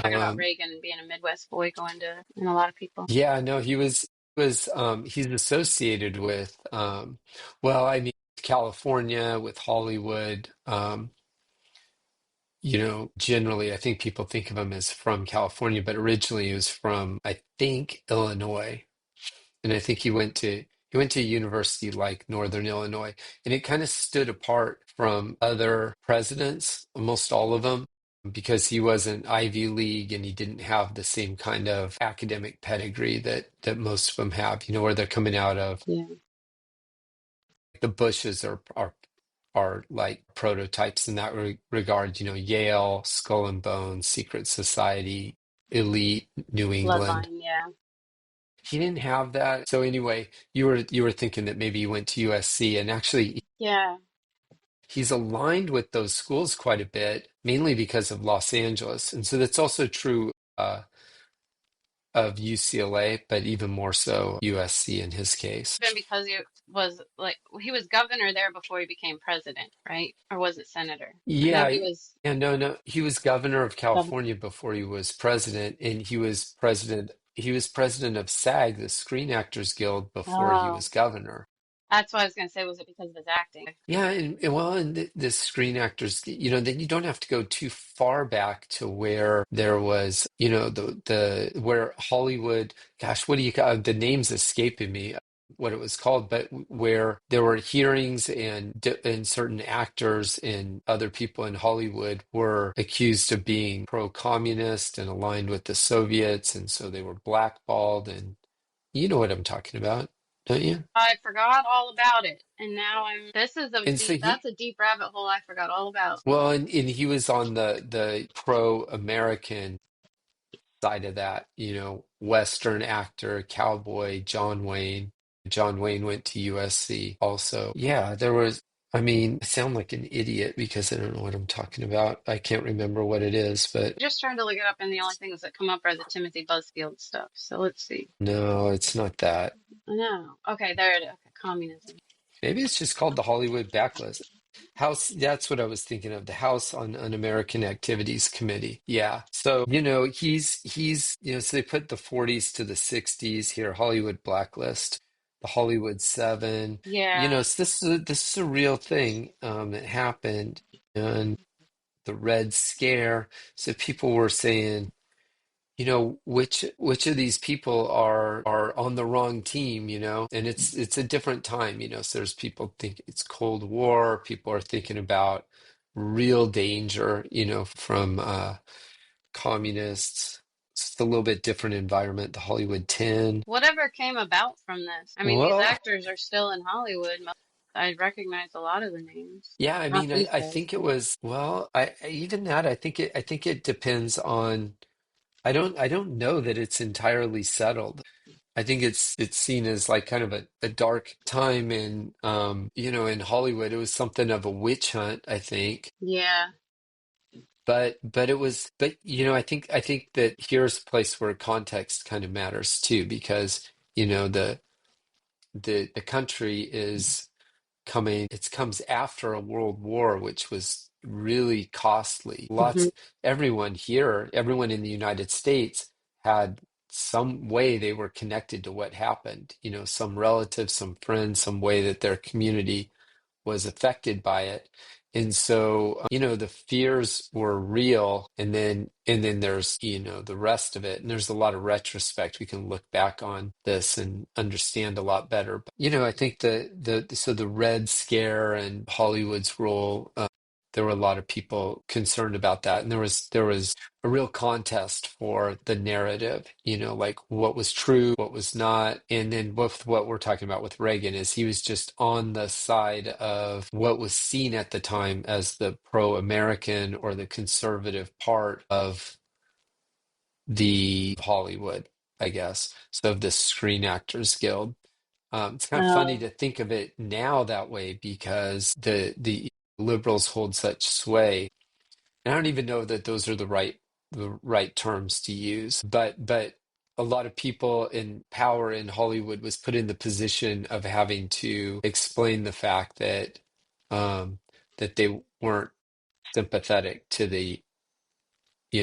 talking about Um, Reagan and being a Midwest boy going to, and a lot of people. yeah, no, he's associated with well, I mean California, with Hollywood. Generally I think people think of him as from California, but originally he was from, I think, Illinois. And I think he went to a university like Northern Illinois, and it kind of stood apart from other presidents, almost all of them, because he wasn't Ivy League and he didn't have the same kind of academic pedigree that most of them have. Where they're coming out of. Yeah. The Bushes are like prototypes in that regard. Yale, Skull and Bones, Secret Society, elite New England. Bloodline, yeah. He didn't have that. So anyway, you were thinking that maybe he went to USC, and actually Yeah. he's aligned with those schools quite a bit, mainly because of Los Angeles. And so that's also true of UCLA, but even more so USC in his case. Even because he was governor there before he became president, right? Or was it senator? I know Yeah, he was yeah, no. He was governor of governor. California before he was president, and he was president of SAG, the Screen Actors Guild, before he Oh, was governor. that's what I was going to say. Was it because of his acting? Yeah, and the Screen Actors, then you don't have to go too far back to where there was, the where Hollywood, gosh, what do you call the name's escaping me, what it was called, but where there were hearings and certain actors and other people in Hollywood were accused of being pro-communist and aligned with the Soviets, and so they were blackballed, and you know what I'm talking about, don't you? I forgot all about it, and now And so that's a deep rabbit hole I forgot all about. well, and he was on the pro-American side of that, Western actor, cowboy, John Wayne. John Wayne went to USC also. Yeah, I mean, I sound like an idiot because I don't know what I'm talking about. I can't remember what it is, but Just trying to look it up, and the only things that come up are the Timothy Buzzfield stuff. So let's see. no, it's not that. No. Okay, there it is. Okay, communism. Maybe it's just called the Hollywood Backlist. House, that's what I was thinking of, the House on Un-American Activities Committee. Yeah. So, so they put the 40s to the 60s here, Hollywood Blacklist, the Hollywood Seven. Yeah. So this is a real thing that happened, and the Red Scare. So people were saying, which of these people are on the wrong team, and it's a different time, so there's people think it's Cold War, people are thinking about real danger, from communists. It's a little bit different environment, the Hollywood 10. Whatever came about from this. I mean, these Well, actors are still in Hollywood. I recognize a lot of the names. yeah, I Not mean, I, these I guys. think it was, well, even that, I think it depends on, I don't know that it's entirely settled. I think it's seen as like kind of a dark time in Hollywood. It was something of a witch hunt, I think. Yeah. But I think that here's a place where context kind of matters too, because the country is it comes after a world war, which was really costly. Hmm. Everyone in the United States had some way they were connected to what happened, some relative, some friend, some way that their community was affected by it. And so, the fears were real, and then there's, the rest of it. And there's a lot of retrospect. We can look back on this and understand a lot better. But, I think so the Red Scare and Hollywood's role, there were a lot of people concerned about that. And there was a real contest for the narrative, like what was true, what was not. And then with what we're talking about with Reagan is he was just on the side of what was seen at the time as the pro-American or the conservative part of the Hollywood, I guess. So of the Screen Actors Guild. It's kind of funny Oh, to think of it now that way because the liberals hold such sway. And I don't even know that those are the right terms to use, but a lot of people in power in Hollywood was put in the position of having to explain the fact um, that they weren't sympathetic to the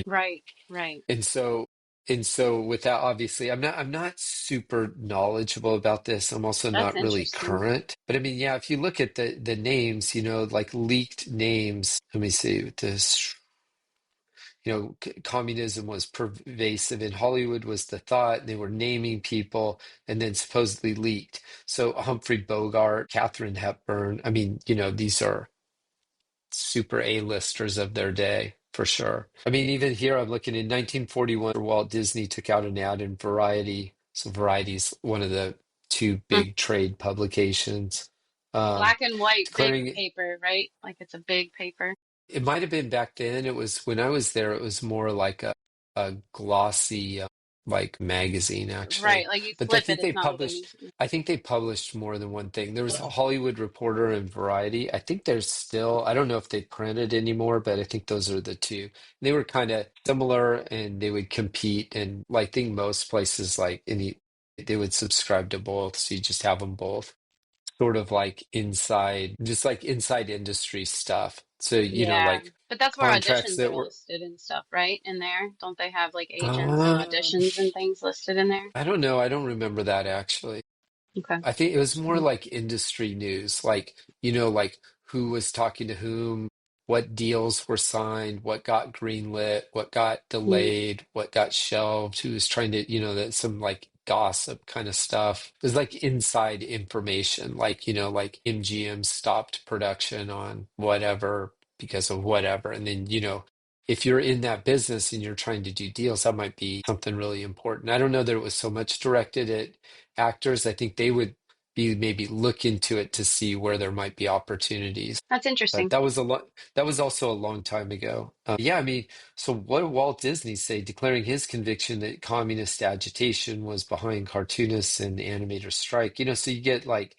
Right, right. And so with that, obviously, I'm not super knowledgeable about this. I'm also That's not really interesting. current. But I mean, yeah, if you look at the names, like leaked names, let me see with this, communism was pervasive in Hollywood was the thought, and they were naming people and then supposedly leaked. So Humphrey Bogart, Katharine Hepburn, I mean, these are super A-listers of their day for sure. I mean, even here I'm looking in 1941, Walt Disney took out an ad in Variety. So Variety's one of the two Hmm. big trade publications, Black and white, big declaring paper, right? Like it's a big paper. it might have been back then. It was when I was there, it was more like a glossy like magazine Right, actually. like you But flip it, it's not like any. I think they published more than one thing. There was a Hollywood Reporter and Variety. I think there's still, I don't know if they print it anymore, but I think those are the two. They were kind of similar and they would compete, and like, I think most places like any they would subscribe to both, so you just have them both sort of like inside, just like inside industry stuff. So, Yeah, like but that's where contracts auditions that are were, listed and stuff, right? In there, don't they have like agents and um, auditions and things listed in there? I don't know. I don't remember that actually. Okay. I think it was more like industry news, like, like who was talking to whom, what deals were signed, what got greenlit, what got Mm, delayed, what got shelved, who was trying to, that some like gossip kind of stuff. It was like inside information, like, like MGM stopped production on whatever because of whatever. And then, if you're in that business and you're trying to do deals, that might be something really important. I don't know that it was so much directed at actors. I think they would be maybe look into it to see where there might be opportunities. that's But interesting. that was also a long time ago. Yeah, I mean, so what did Walt Disney say, declaring his conviction that communist agitation was behind cartoonists and animators' strike? So you get like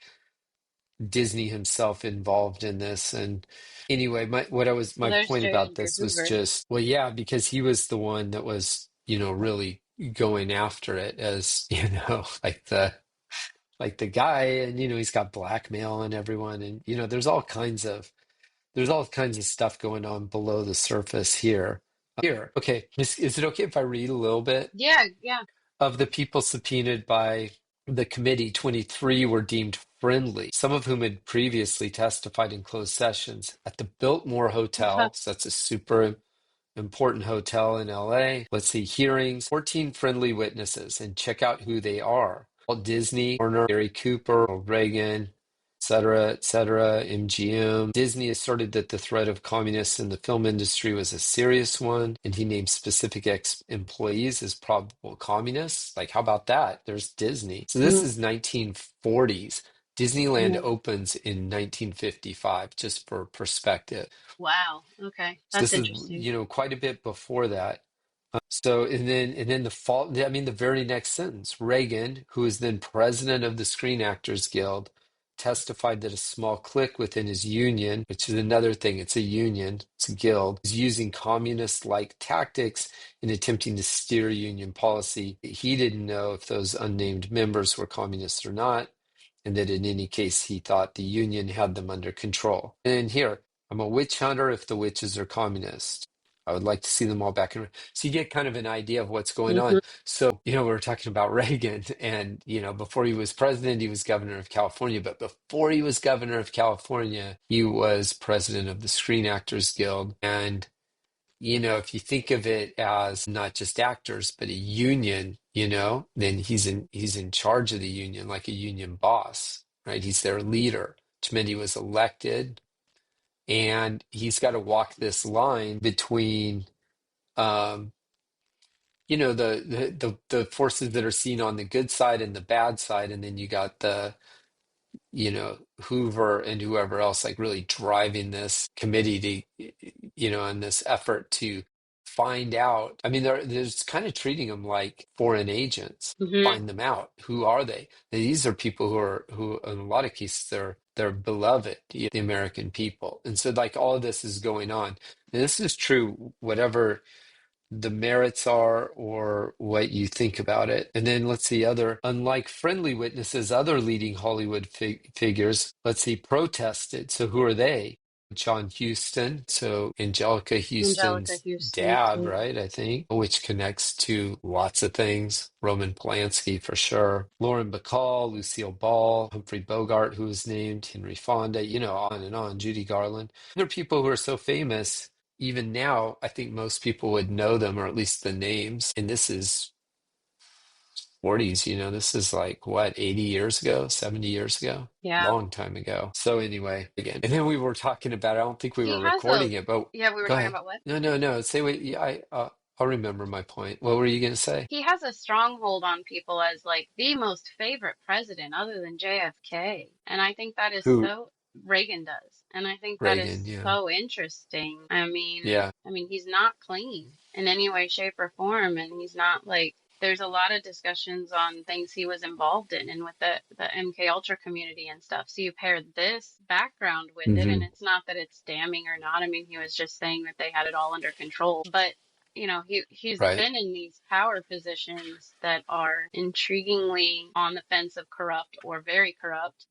Disney himself involved in this. And anyway, Well, my there's point J. about Edgar this was Hoover. just, well, yeah, because he was the one that was, really going after it as, like the guy, and he's got blackmail and everyone, and there's all kinds of stuff going on below the surface here. Okay, is it okay if I read a little bit? Yeah, yeah. Of the people subpoenaed by the committee, 23 were deemed friendly, some of whom had previously testified in closed sessions at the Biltmore Hotel. So that's a super important hotel in LA. Let's see, hearings, 14 friendly witnesses, and check out who they are. Walt Disney, Warner, Gary Cooper, Reagan, et cetera, MGM. Disney asserted that the threat of communists in the film industry was a serious one, and he named specific employees as probable communists. Like, how about that? There's Disney. So this Mm, is 1940s. Disneyland mm. opens in 1955, just for perspective. Wow. Okay, So that's this is, interesting. quite a bit before that. So and then the fall, I mean, the very next sentence, Reagan, who was then president of the Screen Actors Guild, testified that a small clique within his union, which is another thing, it's a union, it's a guild, is using communist-like tactics in attempting to steer union policy. He didn't know if those unnamed members were communists or not, and that in any case, he thought the union had them under control. And here, I'm a witch hunter if the witches are communist. I would like to see them all back in. So you get kind of an idea of what's going Hmm. on. So, we were talking about Reagan, and, before he was president, he was governor of California. But before he was governor of California, he was president of the Screen Actors Guild. And, if you think of it as not just actors, but a union, then he's in charge of the union, like a union boss, right? He's their leader, which meant he was elected, and he's got to walk this line between um, the forces that are seen on the good side and the bad side, and then you got the Hoover and whoever else like really driving this committee to in this effort to find out. I mean, they're just kind of treating them like foreign agents. Hmm. Find them out. Who are they? These are people who in a lot of cases they're beloved, the American people. And so like all of this is going on. And this is true, whatever the merits are or what you think about it. And then let's see, unlike friendly witnesses, other leading Hollywood figures, let's see, protested. So who are they? John Huston, so Angelica Angelica Houston's Houston dad, too. right? I think, which connects to lots of things. Roman Polanski for sure. Lauren Bacall, Lucille Ball, Humphrey Bogart, who was named, Henry Fonda, on and on, Judy Garland. There are people who are so famous. Even now, I think most people would know them, or at least the names. And this is 40s, this is like what, 80 years ago, 70 years ago, Yeah. long time ago. So anyway, again, and then we were talking about, I don't think we He were has a, recording it, but yeah, we were go talking ahead. about what? No, no, no. Say what, yeah, I'll remember my point. What were you going to say? He has a stronghold on people as like the most favorite president other than JFK. And I think that is Who? so, Reagan does. And I think that is Reagan. Yeah. so interesting. Yeah. I mean, he's not clean in any way, shape, or form. And he's not like, there's a lot of discussions on things he was involved in and with the MK Ultra community and stuff. So you pair this background with it, and Hmm. it's not that it's damning or not. I mean, he was just saying that they had it all under control. But he's Right. been in these power positions that are intriguingly on the fence of corrupt or very corrupt,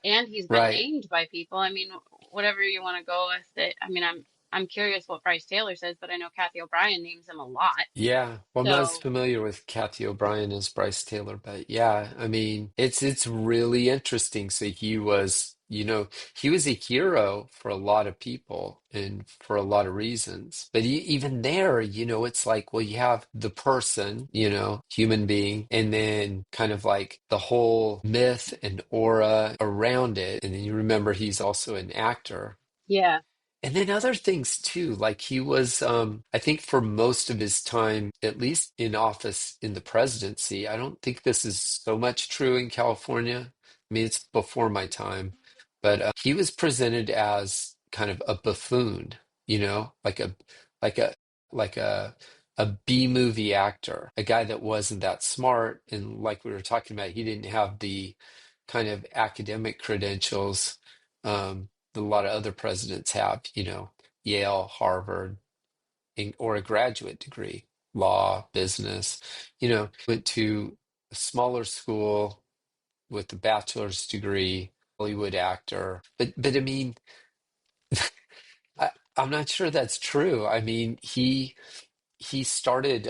and he's been Right. named by people. I mean, whatever you want to go with it. I mean, I'm curious what Bryce Taylor says, but I know Cathy O'Brien names him a lot. Yeah, well, I'm not as So familiar with Cathy O'Brien as Bryce Taylor, but yeah, I mean, it's really interesting. So he was a hero for a lot of people and for a lot of reasons. But even there, it's like, well, you have the person, human being, and then kind of like the whole myth and aura around it. And then you remember he's also an actor. yeah, And then other things too, like he was, I think for most of his time, at least in office in the presidency, I don't think this is so much true in California. I mean, it's before my time, but he was presented as kind of a buffoon, like a, like a B movie actor, a guy that wasn't that smart. And like we were talking about, he didn't have the kind of academic credentials. A lot of other presidents have, Yale, Harvard, or a graduate degree, law, business, went to a smaller school with a bachelor's degree, Hollywood actor. But I mean, I'm not sure that's true. I mean, he started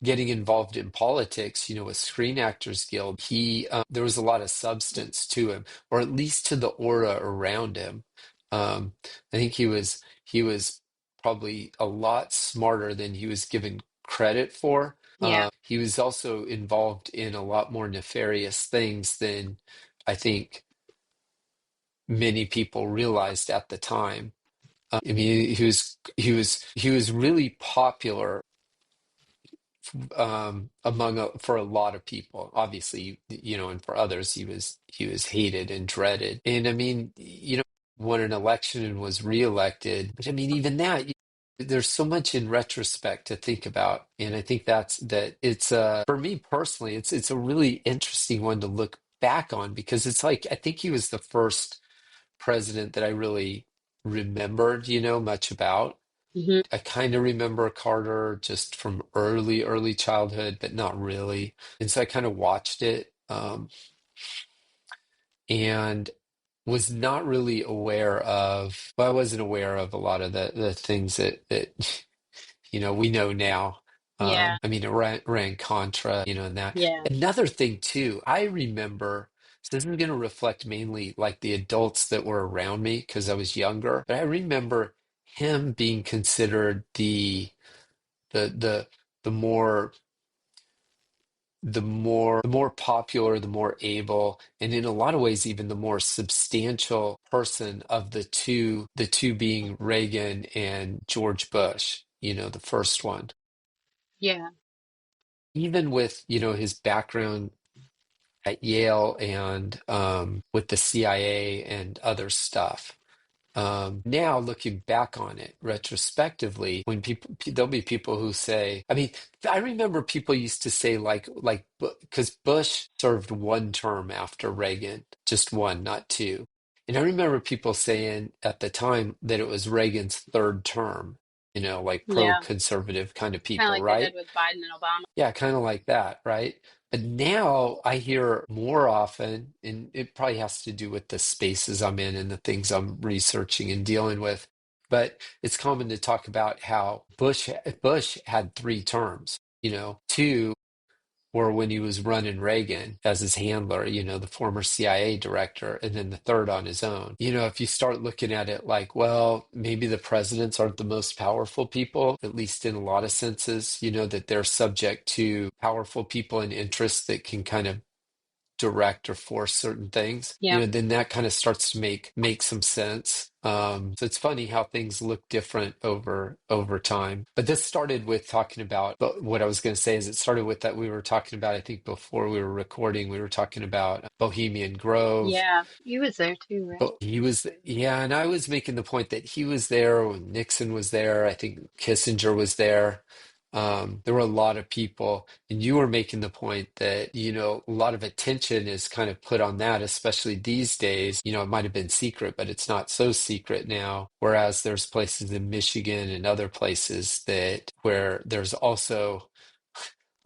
getting involved in politics, with Screen Actors Guild. There was a lot of substance to him, or at least to the aura around him. I think he was probably a lot smarter than he was given credit for. yeah, He was also involved in a lot more nefarious things than I think many people realized at the time. I mean, he was really popular for a lot of people, obviously, and for others he was hated and dreaded. And I mean, won an election and was reelected, but I mean, even that, there's so much in retrospect to think about. And I think that it's for me personally, it's a really interesting one to look back on, because it's like I think he was the first president that I really remembered, much about. hmm, I kind of remember Carter just from early childhood, but not really. And so I kind of watched it, and was not really aware of, well, I wasn't aware of a lot of the things that we know now. yeah, I mean, Iran Contra, and that. yeah, Another thing too, I remember, so this is going to reflect mainly like the adults that were around me because I was younger, but I remember him being considered the the more the more popular, the more able, and in a lot of ways even the more substantial person of the two being Reagan and George Bush, the first one. yeah, Even with, his background at Yale and with the CIA and other stuff. Now looking back on it retrospectively, when there'll be people who say, I mean, I remember people used to say like because Bush served one term after Reagan, just one, not two. And I remember people saying at the time that it was Reagan's third term, like yeah. pro-conservative kind of Kind of people, like they did right? with Biden and Obama. Yeah, kind of like that, right? And now I hear more often, and it probably has to do with the spaces I'm in and the things I'm researching and dealing with. But it's common to talk about how Bush had three terms, two or when he was running Reagan as his handler, the former CIA director, and then the third on his own. If you start looking at it like, well, maybe the presidents aren't the most powerful people, at least in a lot of senses, that they're subject to powerful people and interests that can kind of direct or force certain things, Yeah. then that kind of starts to make some sense. So it's funny how things look different over time. But this started with talking about, but what I was going to say is it started with that we were talking about, I think before we were recording, we were talking about Bohemian Grove. Yeah. He was there too, right? But yeah, and I was making the point that he was there when Nixon was there. I think Kissinger was there. There were a lot of people, and you were making the point that, a lot of attention is kind of put on that, especially these days. It might have been secret, but it's not so secret now. Whereas there's places in Michigan and other places where there's also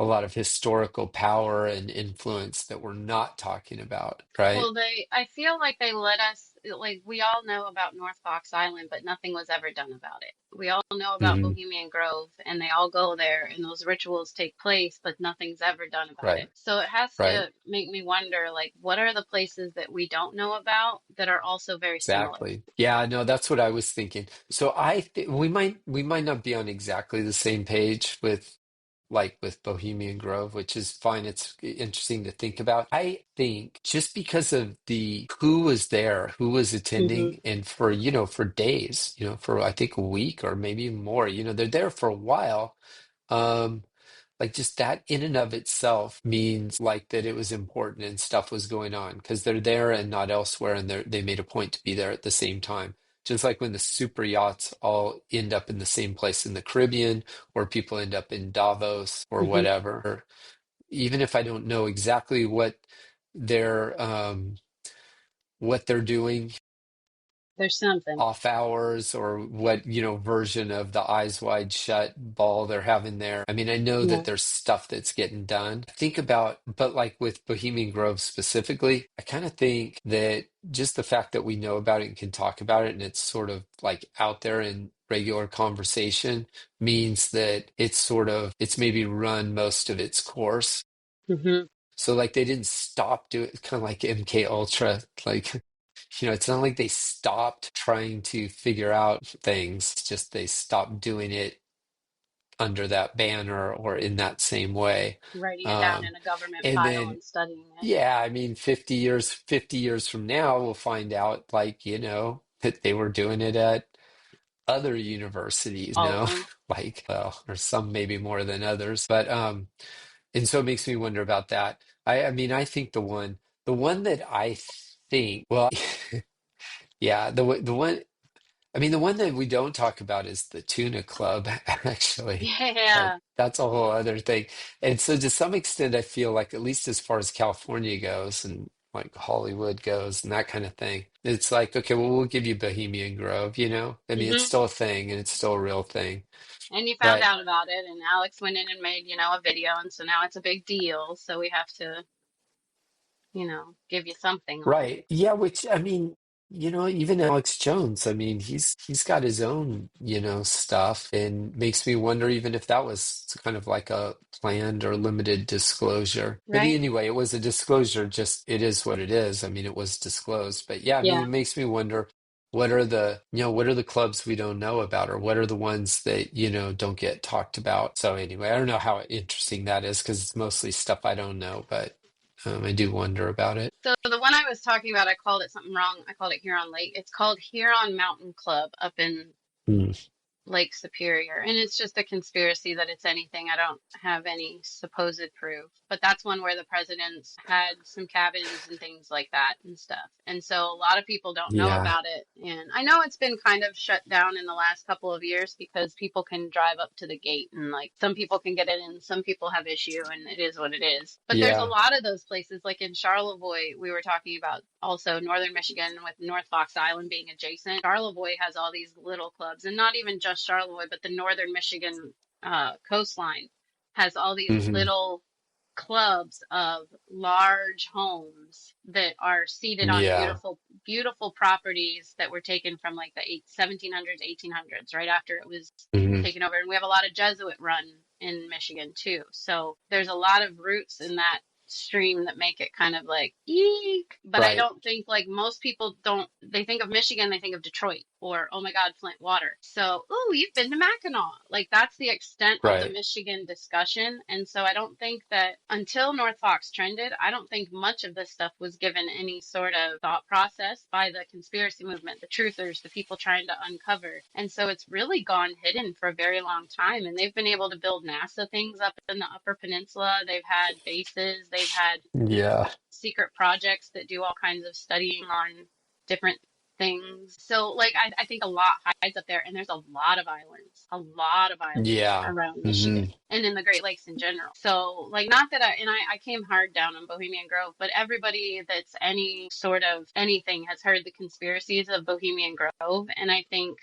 a lot of historical power and influence that we're not talking about, right? Well, I feel like they let us, like, we all know about North Fox Island, but nothing was ever done about it. We all know about Hmm. Bohemian Grove, and they all go there, and those rituals take place, but nothing's ever done about Right, it. So it has right. to make me wonder, like, what are the places that we don't know about that are also very similar? Exactly. Yeah, no, that's what I was thinking. So I think we might not be on exactly the same page with Bohemian Grove, which is fine. It's interesting to think about. I think just because of the who was there, who was Hmm. attending, and for days, for I think a week or maybe even more, they're there for a while. Um, like just that in and of itself means like that it was important and stuff was going on because they're there and not elsewhere, and they made a point to be there at the same time. Just like when the super yachts all end up in the same place in the Caribbean, or people end up in Davos or Hmm. whatever. Or even if I don't know exactly they're what they're doing There's something. off hours or what version of the eyes wide shut ball they're having there. I mean, I know that Yeah. there's stuff that's getting done. Think about, but like with Bohemian Grove specifically, I kind of think that just the fact that we know about it and can talk about it and it's sort of like out there in regular conversation means that it's maybe run most of its course. Hmm. So like they didn't stop doing kind of like MK Ultra, like it's not like they stopped trying to figure out things, it's just they stopped doing it under that banner or in that same way. Writing it down Um, in a government and file then, and studying it. yeah, I mean, 50 years from now, we'll find out, like, that they were doing it at other universities, All of them. like, well, or some maybe more than others. But, and so it makes me wonder about that. I mean, I think the one that I think, well, yeah, the one. I mean, the one that we don't talk about is the tuna club, actually, but Yeah. that's a whole other thing. And so, to some extent, I feel like, at least as far as California goes and like Hollywood goes and that kind of thing, it's like, okay, well, we'll give you Bohemian Grove. I mean, it's Hmm. still a thing and it's still a real thing. And you found But out about it, and Alex went in and made, a video, and so now it's a big deal. So we have to, give you something on it. right. Yeah, which I mean, even Alex Jones, I mean, he's got his own, stuff and makes me wonder even if that was kind of like a planned or limited disclosure. But Right? anyway, it was a disclosure, just it is what it is. I mean, it was disclosed. But yeah, I mean, Yeah. it makes me wonder what are the clubs we don't know about, or what are the ones that, don't get talked about. So anyway, I don't know how interesting that is because it's mostly stuff I don't know, but I do wonder about it. So the one I was talking about, I called it something wrong. I called it Huron Lake. It's called Huron Mountain Club up in Hmm. Lake Superior. And it's just a conspiracy that it's anything. I don't have any supposed proof. But that's one where the presidents had some cabins and things like that and stuff. And so a lot of people don't know Yeah. about it. And I know it's been kind of shut down in the last couple of years because people can drive up to the gate and like some people can get in, some people have issue, and it is what it is. But there's a Yeah. lot of those places, like in Charlevoix, we were talking about also northern Michigan with North Fox Island being adjacent. Charlevoix has all these little clubs, and not even just Charlevoix, but the northern Michigan coastline has all these Hmm. little clubs of large homes that are seated on Yeah. beautiful, beautiful properties that were taken from like the 1700s, 1800s, right after it was Hmm. taken over. And we have a lot of Jesuit run in Michigan too. So there's a lot of roots in that stream that make it kind of like eek. But I Right. don't think like most people don't, they think of Michigan, they think of Detroit or oh my God, Flint water. So, oh, you've been to Mackinac. Like that's the extent of the Right. Michigan discussion. And so I don't think that until North Fox trended, I don't think much of this stuff was given any sort of thought process by the conspiracy movement, the truthers, the people trying to uncover. And so it's really gone hidden for a very long time. And they've been able to build NASA things up in the Upper Peninsula. They've had bases, they've had Yeah. secret projects that do all kinds of studying on different things. So, like, I think a lot hides up there, and there's a lot of islands Yeah. around Hmm. Michigan and in the Great Lakes in general. So, like, not that I came hard down on Bohemian Grove, but everybody that's any sort of anything has heard the conspiracies of Bohemian Grove, and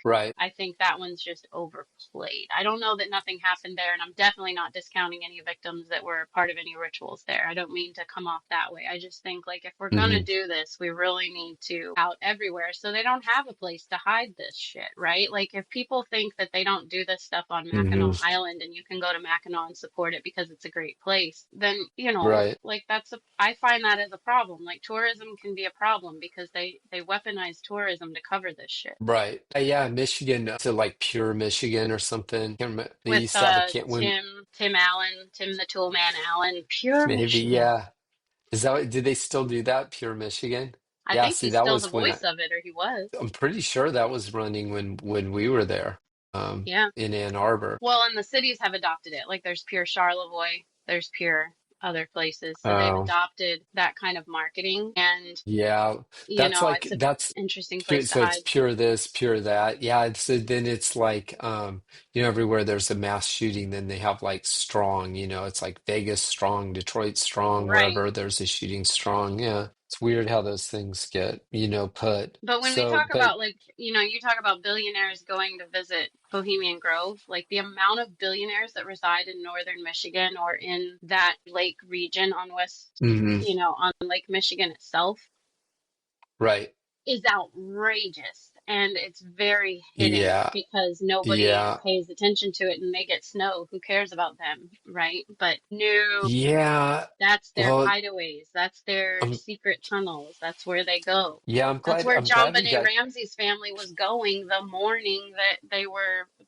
Right. I think that one's just overplayed. I don't know that nothing happened there, and I'm definitely not discounting any victims that were part of any rituals there. I don't mean to come off that way. I just think, like, if we're gonna Hmm. do this, we really need to out everywhere so they don't have a place to hide this shit, right? Like, if people think that they don't do this stuff on Hmm. Mackinac Island and you can go to Mackinac and support it because it's a great place, then, Right. like, I find that as a problem. Like, tourism can be a problem because they weaponize tourism to cover this shit. Right. Yeah, Michigan to like Pure Michigan or something. Can't remember. They With used to have a can when Tim Allen, Tim the Toolman Allen, pure maybe, Michigan. yeah. Is that did they still do that? Pure Michigan? I Yeah, think see, he's that still the was when voice of it, or he was. I'm pretty sure that was running when we were there, Yeah. in Ann Arbor. Well, and the cities have adopted it. Like there's pure Charlevoix, there's pure other places. So they've Oh, adopted that kind of marketing. And, yeah. That's like it's a that's interesting pure, place to so it's hide. pure this, pure that. Yeah, so then it's like everywhere there's a mass shooting, then they have like strong, it's like Vegas strong, Detroit strong, Right. wherever there's a shooting strong. Yeah. It's weird how those things get, put. But when we So, talk but about like, you talk about billionaires going to visit Bohemian Grove, like the amount of billionaires that reside in northern Michigan or in that lake region on mhm, on Lake Michigan itself right. is outrageous. And it's very hidden Yeah. because nobody Yeah. pays attention to it and they get snow. Who cares about them, right? But no, Yeah. that's their Well, hideaways. That's their um, secret tunnels. That's where they go. yeah, That's where I'm John glad we Benet got, Ramsey's family was going the morning that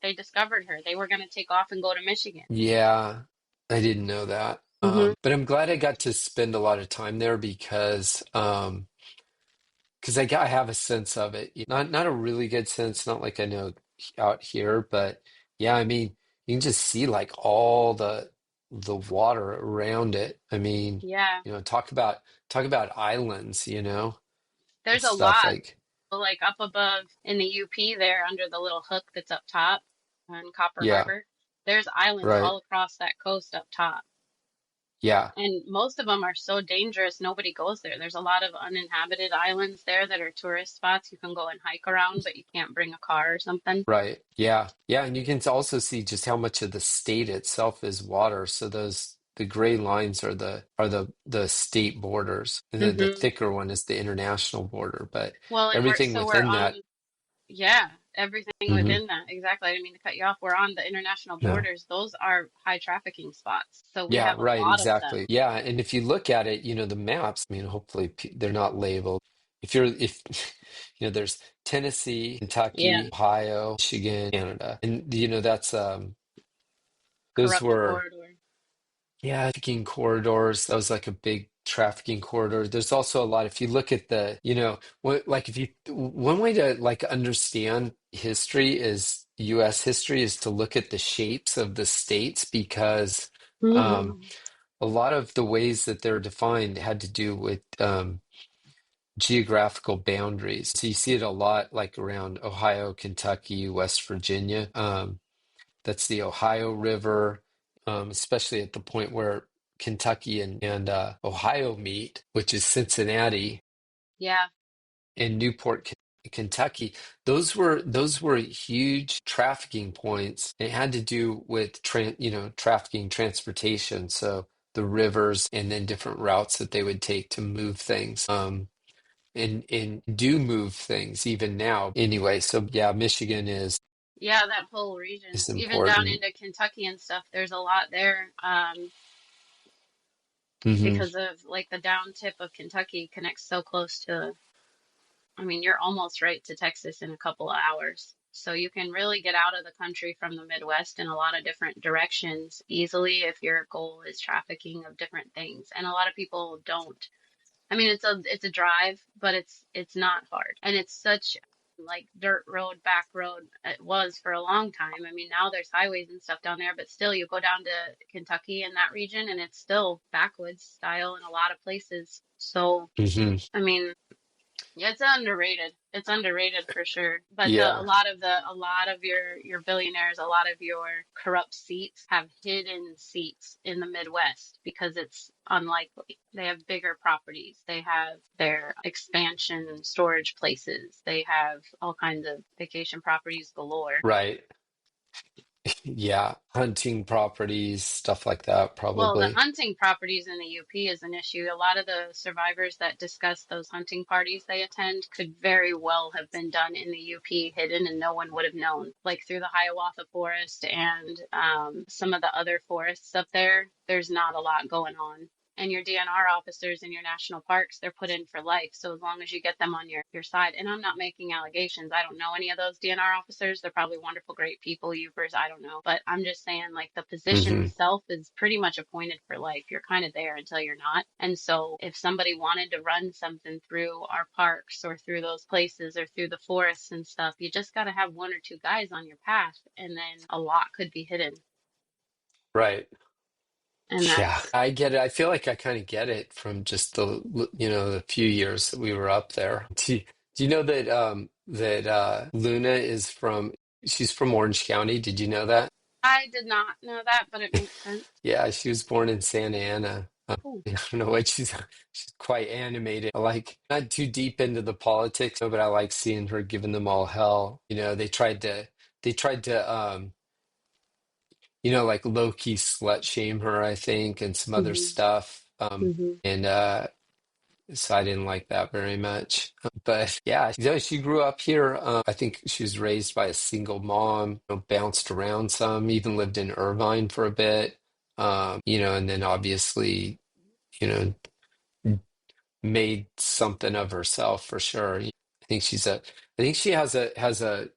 they discovered her. They were going to take off and go to Michigan. yeah, I didn't know that. Hmm. But I'm glad I got to spend a lot of time there because I have a sense of it. Not a really good sense, not like I know out here, but yeah, I mean, you can just see like all the water around it. I mean, Yeah, talk about islands, and there's a stuff lot. like Like up above in the UP there under the little hook that's up top on Copper yeah, Harbor, there's islands right. all across that coast up top. Yeah, And most of them are so dangerous, nobody goes there. There's a lot of uninhabited islands there that are tourist spots you can go and hike around, but you can't bring a car or something. right. Yeah. Yeah, and you can also see just how much of the state itself is water. So the gray lines are the state borders, and then the Hmm. thicker one is the international border. But Well, and everything we're within on, that, yeah, everything hmm within that. Exactly. I didn't mean to cut you off. We're on the international no. borders. Those are high trafficking spots. So we Yeah, have a right, lot of them. exactly. Yeah, and if you look at it, the maps, I mean, hopefully they're not labeled. If there's Tennessee, Yeah. Kentucky, Ohio, Michigan, Canada. And that's those Corrupted were corridor. yeah, trafficking corridors. That was like a big trafficking corridor. There's also a lot, if you look at like if you, one way to like understand history is US history is to look at the shapes of the states because um Hmm. a lot of the ways that they're defined had to do with geographical boundaries. So you see it a lot like around Ohio, Kentucky, West Virginia. That's the Ohio River, especially at the point where Kentucky and Ohio meet, which is Cincinnati Yeah. and Newport, Kentucky. Those were huge trafficking points. It had to do with trafficking transportation. So the rivers and then different routes that they would take to move things. And do move things even now. Anyway, so yeah, Michigan Yeah, that whole region, is even down important. into Kentucky and stuff, there's a lot there. Hmm. Because of like the down tip of Kentucky connects so close to, I mean, you're almost right to Texas in a couple of hours. So you can really get out of the country from the Midwest in a lot of different directions easily if your goal is trafficking of different things. And a lot of people don't. I mean, it's a drive, but it's not hard. And it's such like dirt road, back road. It was for a long time. I mean, now there's highways and stuff down there, but still you go down to Kentucky and that region and it's still backwoods style in a lot of places. So, Hmm. I mean, yeah, it's underrated. It's underrated for sure. But Yeah, a lot of your billionaires, a lot of your corrupt seats have hidden seats in the Midwest because it's unlikely. They have bigger properties. They have their expansion storage places. They have all kinds of vacation properties galore. right. Yeah, hunting properties, stuff like that, Well, the probably. hunting properties in the UP is an issue. A lot of the survivors that discuss those hunting parties they attend could very well have been done in the UP hidden and no one would have known. Like through the Hiawatha Forest and some of the other forests up there, there's not a lot going on. And your DNR officers in your national parks, they're put in for life. So as long as you get them on your side, and I'm not making allegations, I don't know any of those DNR officers. They're probably wonderful, great people, Ubers, I don't know. But I'm just saying, like, the position Hmm. itself is pretty much appointed for life. You're kind of there until you're not. And so if somebody wanted to run something through our parks or through those places or through the forests and stuff, you just got to have one or two guys on your path, and then a lot could be hidden. Right. And Yeah, that's, I get it. I feel like I kind of get it from just the few years that we were up there. Do you know that Luna is she's from Orange County? Did you know that? I did not know that, but it makes sense. Yeah, she was born in Santa Ana. Cool. I don't know what she's quite animated. I like not too deep into the politics, but I like seeing her giving them all hell. They tried to like low-key slut shame her, I think, and some other Hmm. stuff. Hmm. And So I didn't like that very much. But yeah, she grew up here. I think she was raised by a single mom, bounced around some, even lived in Irvine for a bit. And then obviously, you know, made something of herself for sure. I think she has a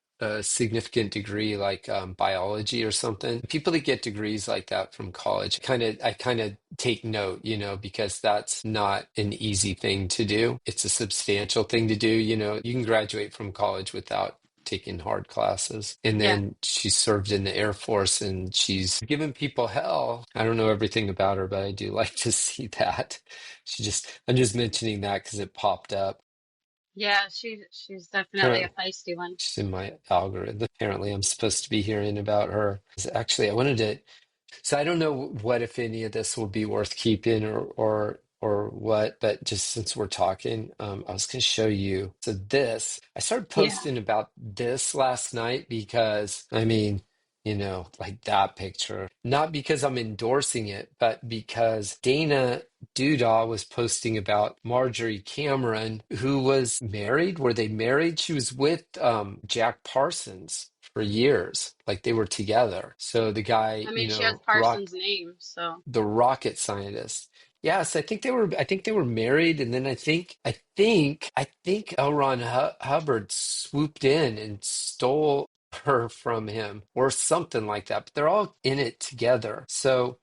significant degree like biology or something. People that get degrees like that from college, I kind of take note, because that's not an easy thing to do. It's a substantial thing to do. You can graduate from college without taking hard classes. And Yeah. then she served in the Air Force and she's given people hell. I don't know everything about her, but I do like to see that. I'm just mentioning that because it popped up. Yeah, she's definitely a Apparently, feisty one. she's in my algorithm. Apparently, I'm supposed to be hearing about her. 'Cause actually, I wanted to. So I don't know what if any of this will be worth keeping or what, but just since we're talking, I was going to show you. So I started Yeah. posting about this last night because I mean, like that picture, not because I'm endorsing it, but because Dana Doodah was posting about Marjorie Cameron, who was married. Were they married? She was with Jack Parsons for years, like they were together. So the guy, I mean, she has rock Parsons' name, so. the rocket scientist. Yes, I think they were married, and then I think L. Ron Hubbard swooped in and stole her from him or something like that. But they're all in it together. So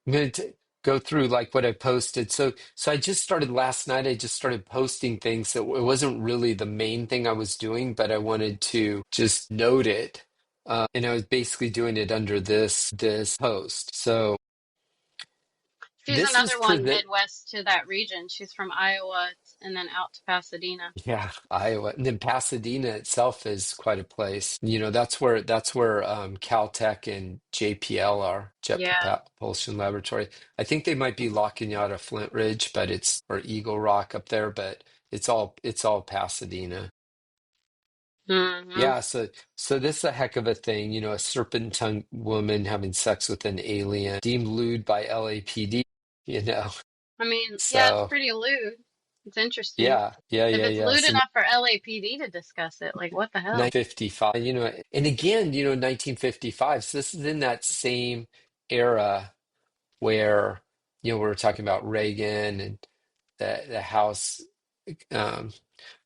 I'm going to go through like what I posted. So I just started last night. I just started posting things that it wasn't really the main thing I was doing, but I wanted to just note it. And I was basically doing it under this post. So She's this is another for one the Midwest to that region. She's from Iowa and then out to Pasadena. yeah, Iowa. And then Pasadena itself is quite a place. That's where Caltech and JPL are, Jet Yeah. Propulsion Laboratory. I think they might be locking you out of Flint Ridge, but it's or Eagle Rock up there, but it's all Pasadena. Hmm. Yeah, so this is a heck of a thing, you know, a serpent-tongued woman having sex with an alien, deemed lewd by LAPD, you know. I mean, yeah, it's So pretty lewd. It's interesting. If it's yeah. lewd So enough for LAPD to discuss it, like what the hell? 1955, you know, and again, you know, 1955. So this is in that same era where, you know, we were talking about Reagan and the House um,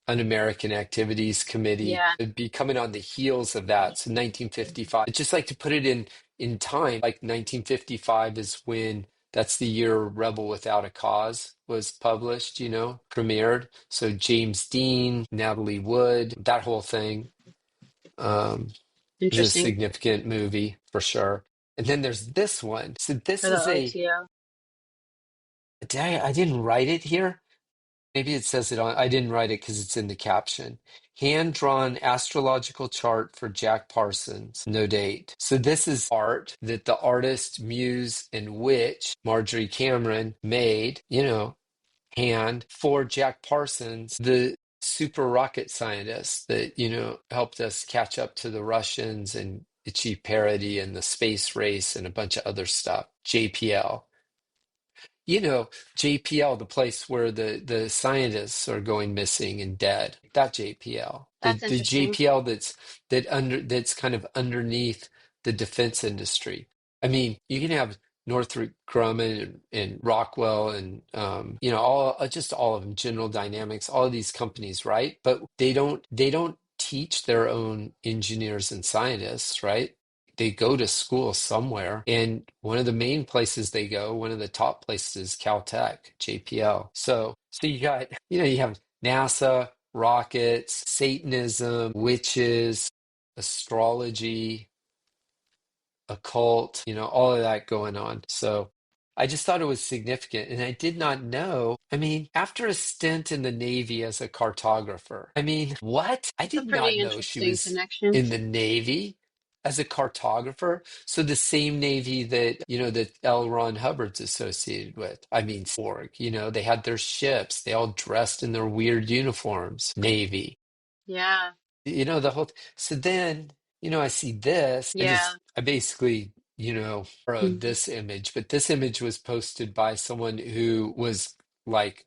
Un-American Activities Committee. Yeah, It'd be coming on the heels of that. So 1955. I'd just like to put it in time. Like 1955 is when that's the year Rebel Without a Cause was published, you know, premiered. So James Dean, Natalie Wood, that whole thing. Um, is a interesting significant movie for sure. And then there's this one. So for this the is a, OTO. I didn't write it here. Maybe it says it on, I didn't write it because it's in the caption. Hand-drawn astrological chart for Jack Parsons, no date. So this is art that the artist, muse, and witch, Marjorie Cameron, made, you know, hand for Jack Parsons, the super rocket scientist that, you know, helped us catch up to the Russians and achieve parity in the space race and a bunch of other stuff. JPL. You know, JPL, the place where the scientists are going missing and dead. That JPL. That's The interesting. JPL that's kind of underneath the defense industry. I mean, you can have Northrop Grumman and Rockwell and you know, all just all of them, General Dynamics, all of these companies, right? But they don't teach their own engineers and scientists, right? They go to school somewhere, and one of the main places they go, one of the top places is Caltech, JPL. So you got, you know, you have NASA, rockets, Satanism, witches, astrology, occult, you know, all of that going on. So I just thought it was significant. And I did not know. I mean, after a stint in the Navy as a cartographer, I mean, what? I It's a did not pretty know she interesting was connection. in the Navy as a cartographer. So the same Navy that, you know, that L. Ron Hubbard's associated with. I mean, Borg, you know, they had their ships, they all dressed in their weird uniforms, Navy. Yeah, You know, the whole, so then, you know, I see this. yeah. I basically, you know, borrowed Mhm. this image, but this image was posted by someone who was like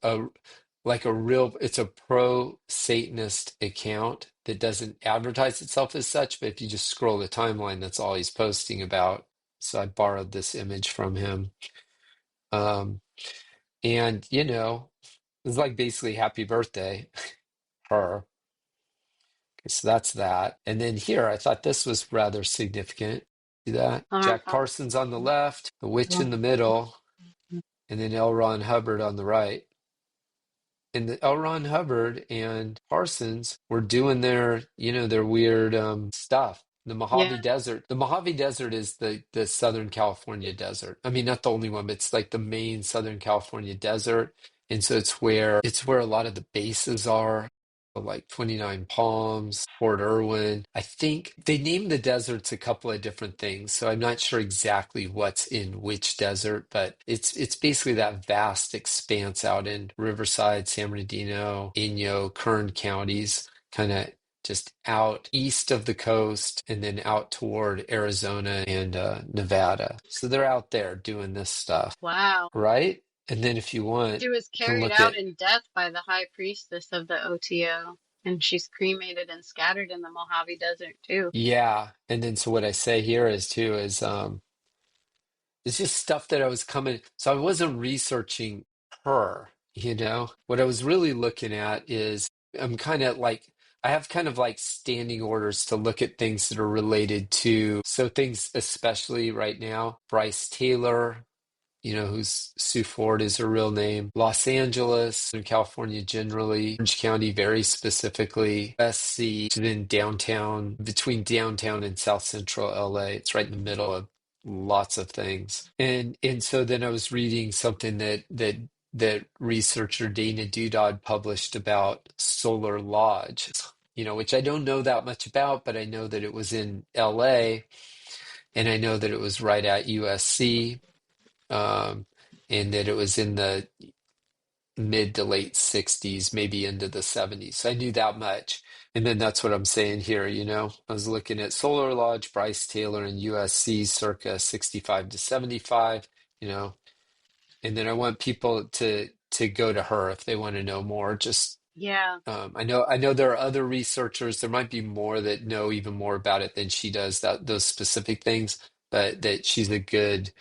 a, like a real, it's a pro-Satanist account that doesn't advertise itself as such, but if you just scroll the timeline, that's all he's posting about. So I borrowed this image from him. Um, and, you know, it's like basically happy birthday, her. Okay, so that's that. And then here, I thought this was rather significant. See that? Jack Uh-huh. Parsons on the left, the witch in the middle, and then L. Ron Hubbard on the right. And the L. Ron Hubbard and Parsons were doing their, you know, their weird stuff. The Yeah. Mojave Desert. The Mojave Desert is the Southern California desert. I mean, not the only one, but it's like the main Southern California desert. And so it's where a lot of the bases are, like 29 Palms, Fort Irwin. I think they named the deserts a couple of different things, so I'm not sure exactly what's in which desert, but it's basically that vast expanse out in Riverside, San Bernardino, Inyo, Kern counties, kind of just out east of the coast and then out toward Arizona and Nevada. So they're out there doing this stuff, Wow. right? And then if you want, She was you can carried look out at, in death by the high priestess of the OTO, and she's cremated and scattered in the Mojave Desert too. yeah. And then so what I say here is too is it's just stuff that I was coming, so I wasn't researching her, you know. What I was really looking at is I'm kind of like I have kind of like standing orders to look at things that are related to, so things especially right now, Bryce Taylor, you know, who's Sue Ford is her real name, Los Angeles and California generally, Orange County very specifically, SC, and then downtown, between downtown and South Central LA. It's right in the middle of lots of things. And so then I was reading something that researcher Dana Dudod published about Solar Lodge, you know, which I don't know that much about, but I know that it was in LA and I know that it was right at USC, um, and that it was in the mid to late 60s, maybe into the 70s. So I knew that much. And then that's what I'm saying here, you know. I was looking at Solar Lodge, Bryce Taylor, and USC circa 65 to 75, you know. And then I want people to go to her if they want to know more. Just Yeah. I know there are other researchers. There might be more that know even more about it than she does, that those specific things, but that she's a good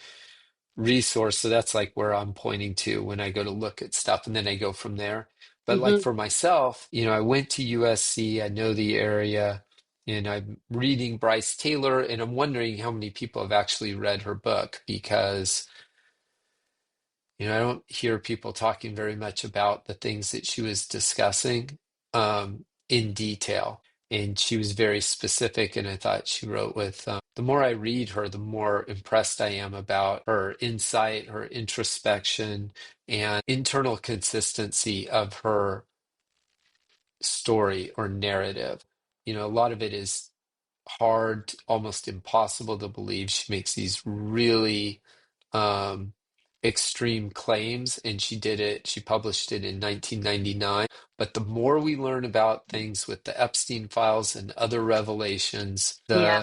resource. So that's like where I'm pointing to when I go to look at stuff, and then I go from there. But like Hmm. for myself, you know, I went to USC, I know the area, and I'm reading Bryce Taylor, and I'm wondering how many people have actually read her book because, you know, I don't hear people talking very much about the things that she was discussing in detail. And she was very specific, and I thought she wrote with, the more I read her, the more impressed I am about her insight, her introspection, and internal consistency of her story or narrative. You know, a lot of it is hard, almost impossible to believe. She makes these really um, extreme claims, and she did it. She published it in 1999. But the more we learn about things with the Epstein files and other revelations, Yeah.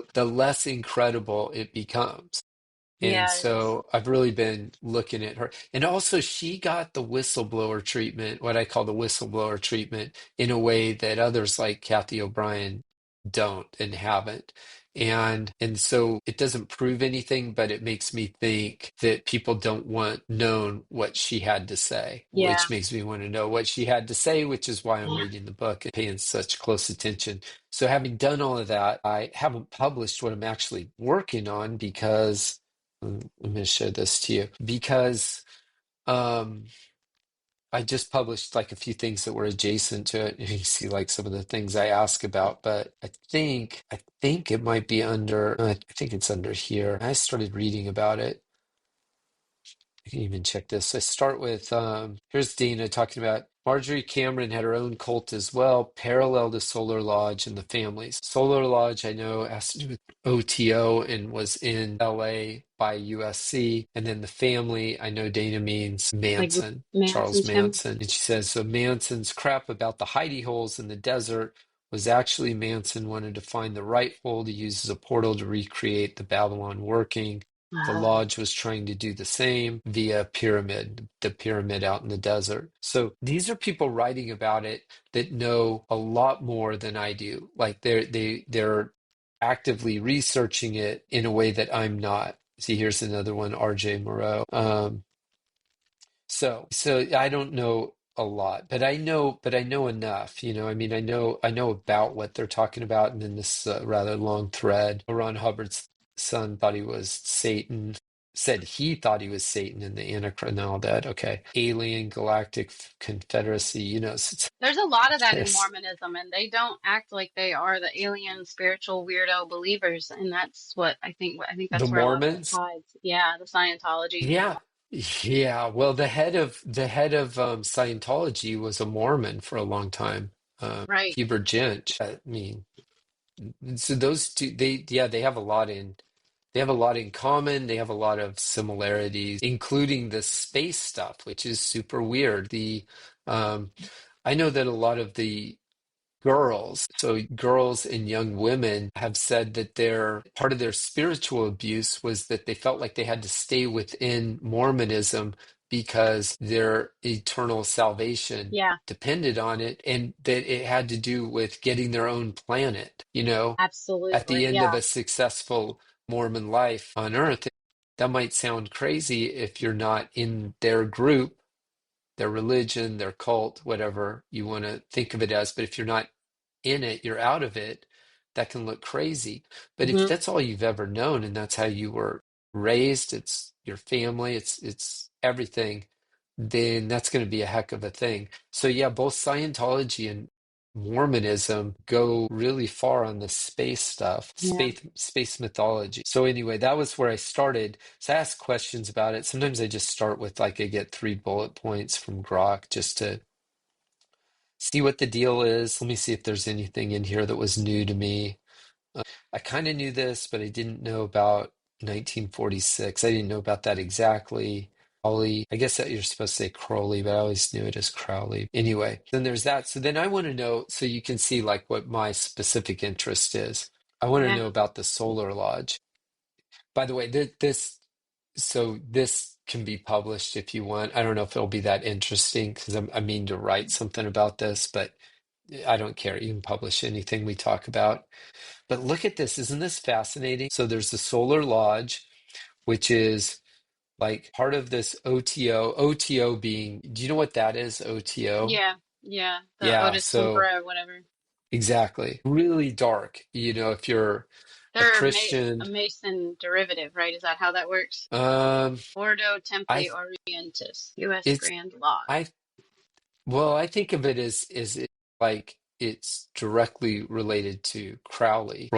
the less incredible it becomes. And Yeah, it is. so I've really been looking at her. And also, she got the whistleblower treatment, what I call the whistleblower treatment, in a way that others like Cathy O'Brien don't and haven't. And so it doesn't prove anything, but it makes me think that people don't want known what she had to say, Yeah. which makes me want to know what she had to say, which is why I'm reading the book and paying such close attention. So having done all of that, I haven't published what I'm actually working on because I'm going to show this to you because um, I just published like a few things that were adjacent to it. And you see like some of the things I ask about, but I think it might be under. I think it's under here. I started reading about it. I can even check this. I start with here's Dana talking about Marjorie Cameron had her own cult as well, parallel to Solar Lodge and the families. Solar Lodge, I know, has to do with OTO and was in LA by USC. And then the family, I know Dana means Like Manson, Charles Manson's family. Manson. And she says, so Manson's crap about the hidey holes in the desert was actually Manson wanted to find the right hole to use as a portal to recreate the Babylon working. The Oh, lodge was trying to do the same via pyramid, the pyramid out in the desert. So these are people writing about it that know a lot more than I do. Like they're actively researching it in a way that I'm not. See, here's another one, RJ Moreau. So I don't know a lot, but I know enough, you know. I mean, I know about what they're talking about, and then this rather long thread. Ron Hubbard's son thought he was Satan, said he thought he was Satan in the Antichrist and all that. Okay, alien galactic confederacy, you know, there's a lot of that in there's Mormonism, and they don't act like they are the alien spiritual weirdo believers, and that's what I think. I think the that's where a lot of it Mormons. hides. Yeah, the Scientology. Yeah. Yeah, well, the head of Scientology was a Mormon for a long time, Right. Heber Jench. I mean, so those two, they have a lot in common. They have a lot of similarities, including the space stuff, which is super weird. Um, I know that a lot of the girls and young women have said that their part of their spiritual abuse was that they felt like they had to stay within Mormonism because their eternal salvation Yeah, depended on it, and that it had to do with getting their own planet, you know, at the absolutely. end of Yeah. a successful Mormon life on Earth. That might sound crazy if you're not in their group, their religion, their cult, whatever you want to think of it as. But if you're not in it, you're out of it, that can look crazy. But if Hmm. that's all you've ever known and that's how you were raised, it's your family, it's everything, then that's going to be a heck of a thing. So yeah, both Scientology and Mormonism go really far on the space stuff, Yeah. space mythology. So anyway, that was where I started. So I ask questions about it. Sometimes I just start with like I get 3 bullet points from Grok just to see what the deal is. Let me see if there's anything in here that was new to me. I kind of knew this, but I didn't know about 1946. I didn't know about that exactly. Crowley. I guess that you're supposed to say Crowley, but I always knew it as Crowley. Anyway, then there's that. So then I want to know, so you can see like what my specific interest is. I want to Yeah. know about the Solar Lodge. By the way, so this can be published if you want. I don't know if it'll be that interesting because I mean to write something about this, but I don't care. You can publish anything we talk about. But look at this. Isn't this fascinating? So there's the Solar Lodge, which is like part of this OTO. OTO being, do you know what that is? OTO? Yeah. Yeah. The Yeah, Otis so Tempora or whatever. exactly. Really dark. If you're a They're a Christian, Mason derivative, right? Is that how that works? um, Ordo I Templi Orientis, U.S. it's Grand Lodge. I well, I think of it as it like it's directly related to Yeah. Crowley,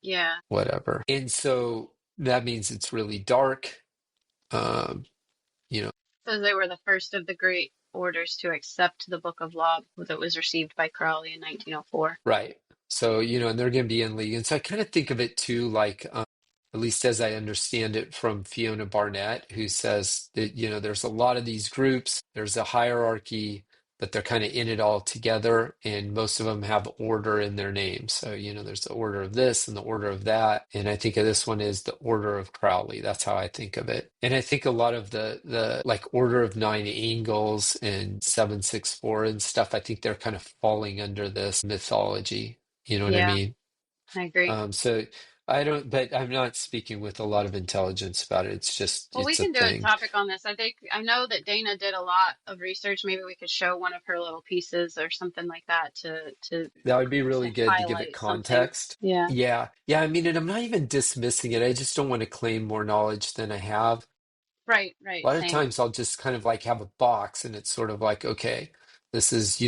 Yeah. whatever. And so that means it's really dark. Um, you know, Says they were the first of the great orders to accept the Book of Law that was received by Crowley in 1904. right. So, and they're going to be in league. And so I kind of think of it too, like, at least as I understand it from Fiona Barnett, who says that, there's a lot of these groups, there's a hierarchy, but they're kind of in it all together. And most of them have order in their name. So, there's the order of this and the order of that. And I think of this one as the Order of Crowley. That's how I think of it. And I think a lot of the like Order of Nine Angles and 764 and stuff, I think they're kind of falling under this mythology. You know what I Yeah, mean? I agree. So I don't, but I'm not speaking with a lot of intelligence about it. It's just, Well, we it's a can do a thing. topic on this. I know that Dana did a lot of research. Maybe we could show one of her little pieces or something like that That would be to really good to give it highlight something. context. Yeah. Yeah. Yeah. I mean, and I'm not even dismissing it. I just don't want to claim more knowledge than I have. Right, A right. lot of Same. times I'll just kind of like have a box and it's sort of like, okay, this is,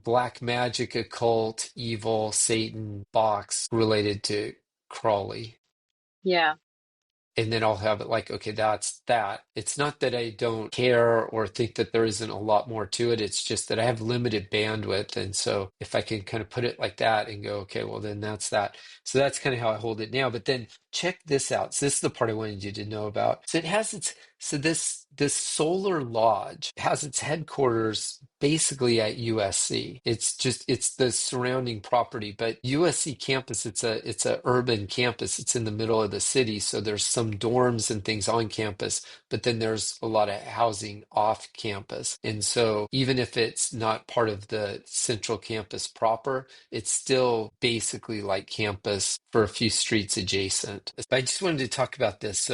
black magic, occult, evil, Satan box related to Crawley. Yeah. And then I'll have it like, okay, that's that. It's not that I don't care or think that there isn't a lot more to it. It's just that I have limited bandwidth. And so if I can kind of put it like that and go, okay, well, then that's that. So that's kind of how I hold it now. But then check this out. So this is the part I wanted you to know about. So this Solar Lodge has its headquarters basically at USC. It's the surrounding property, but USC campus, it's a urban campus. It's in the middle of the city, so there's some dorms and things on campus, but then there's a lot of housing off campus. And so even if it's not part of the central campus proper, it's still basically like campus for a few streets adjacent. But I just wanted to talk about this.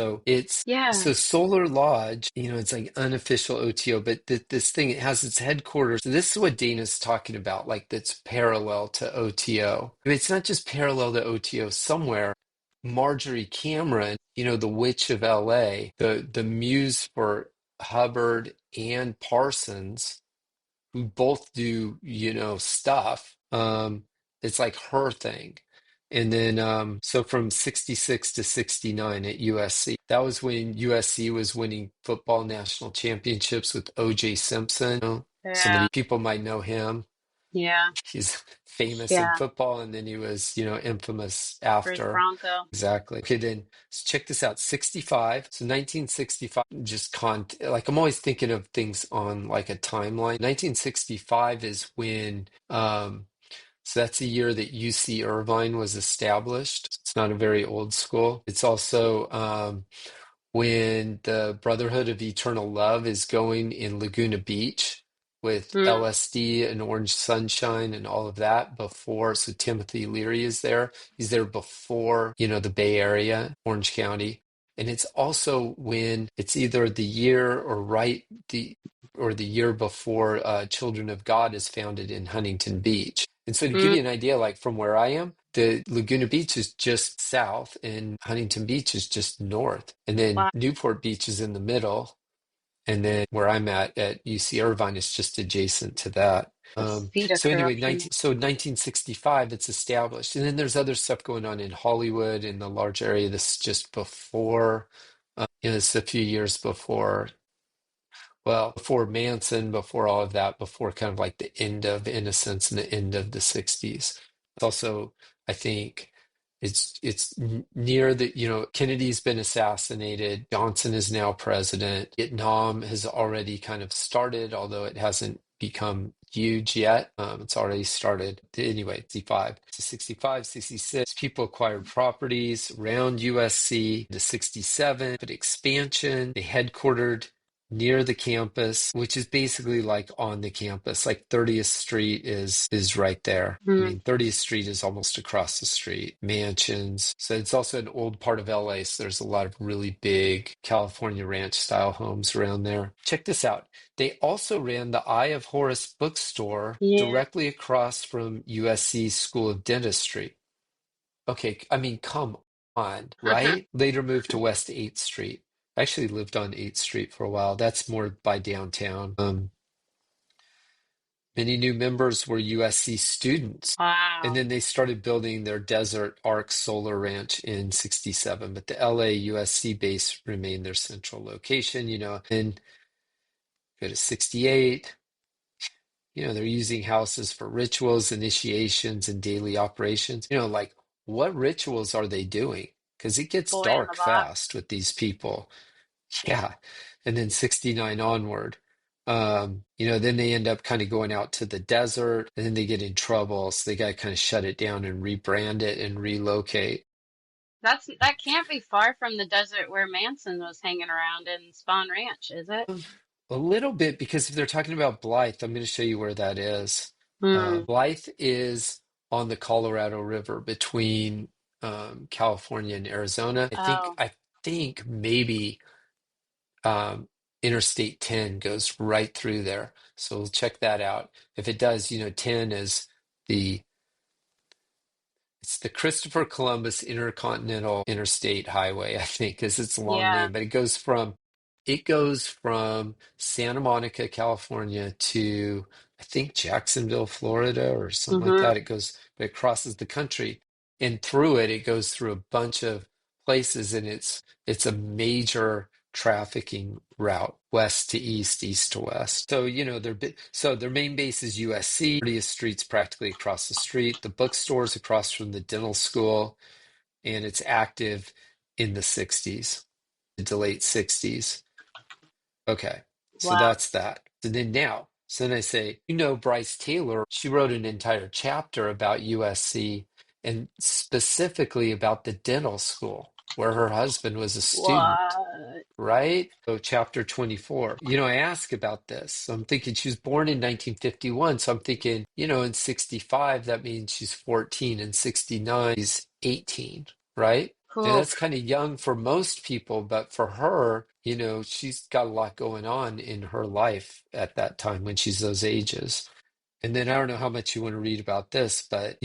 Yeah. So Solar Lodge, it's like unofficial OTO, but this thing, it has its headquarters. This is what Dana's talking about, like that's parallel to OTO. I mean, it's not just parallel to OTO somewhere. Marjorie Cameron, the witch of LA, the muse for Hubbard and Parsons, who both do, stuff. It's like her thing. And then, so from 66 to 69 at USC, that was when USC was winning football national championships with O.J. Simpson. Some of Yeah. the people might know him. Yeah. He's famous in Yeah. football, and then he was, infamous For his after. Bronco. Exactly. Okay, then check this out. 65. So 1965, just like I'm always thinking of things on like a timeline. 1965 is when so that's the year that UC Irvine was established. It's not a very old school. It's also when the Brotherhood of Eternal Love is going in Laguna Beach with Mm, LSD and Orange Sunshine and all of that before. So Timothy Leary is there. He's there before, the Bay Area, Orange County. And it's also when it's either the year or the year before Children of God is founded in Huntington Beach. And so to give mm. you an idea, like from where I am, the Laguna Beach is just south and Huntington Beach is just north. And then Wow. Newport Beach is in the middle. And then where I'm at UC Irvine is just adjacent to that. The seat of So anyway, corruption. 1965, it's established. And then there's other stuff going on in Hollywood in the large area. This is just before, it's a few years before, well, before Manson, before all of that, before kind of like the end of Innocence and the end of the 60s. It's also, I think, Near the, Kennedy's been assassinated. Johnson is now president. Vietnam has already kind of started, although it hasn't become huge yet. It's already started. Anyway, 65 to 65, 66. People acquired properties around USC to 67, but expansion. They headquartered near the campus, which is basically like on the campus. Like 30th Street is right there. I Hmm. mean, 30th Street is almost across the street. Mansions. So it's also an old part of LA, so there's a lot of really big California ranch style homes around there. Check this out. They also ran the Eye of Horus bookstore Yeah. directly across from USC School of Dentistry. Okay, I mean, come on, right? Later moved to West 8th Street. I actually lived on 8th Street for a while. That's more by downtown. Many new members were USC students. And Wow. then they started building their Desert Arc solar ranch in 67. But the LA USC base remained their central location, and go to 68. They're using houses for rituals, initiations, and daily operations. Like what rituals are they doing? Because it gets Boy in the dark box. fast with these people. Yeah. And then 69 onward. Then they end up kind of going out to the desert and then they get in trouble. So they got to kind of shut it down and rebrand it and relocate. That can't be far from the desert where Manson was hanging around in Spawn Ranch, is it? A little bit, because if they're talking about Blythe, I'm going to show you where that is. Hmm. Blythe is on the Colorado River between California and Arizona. I think Oh, I think maybe um, Interstate 10 goes right through there. So we'll check that out. If it does, 10 is the it's the Christopher Columbus Intercontinental Interstate Highway, I think, is its long yeah. name, but it goes from Santa Monica, California to I think Jacksonville, Florida, or something like Mm-hmm. that. But it crosses the country, and through it, it goes through a bunch of places, and it's a major trafficking route, west to east, east to west. So their main base is USC. 30th Street's practically across the street. The bookstore's across from the dental school, and it's active in the 60s, mid to late 60s. Okay, so Wow. that's that. So then I say, Bryce Taylor, she wrote an entire chapter about USC and specifically about the dental school where her husband was a student, What? right? So chapter 24. I ask about this. So I'm thinking she was born in 1951. So I'm thinking, in 65, that means she's 14, and 69, she's 18, right? And Oof. that's kind of young for most people, but for her, she's got a lot going on in her life at that time when she's those ages. And then I don't know how much you want to read about this, but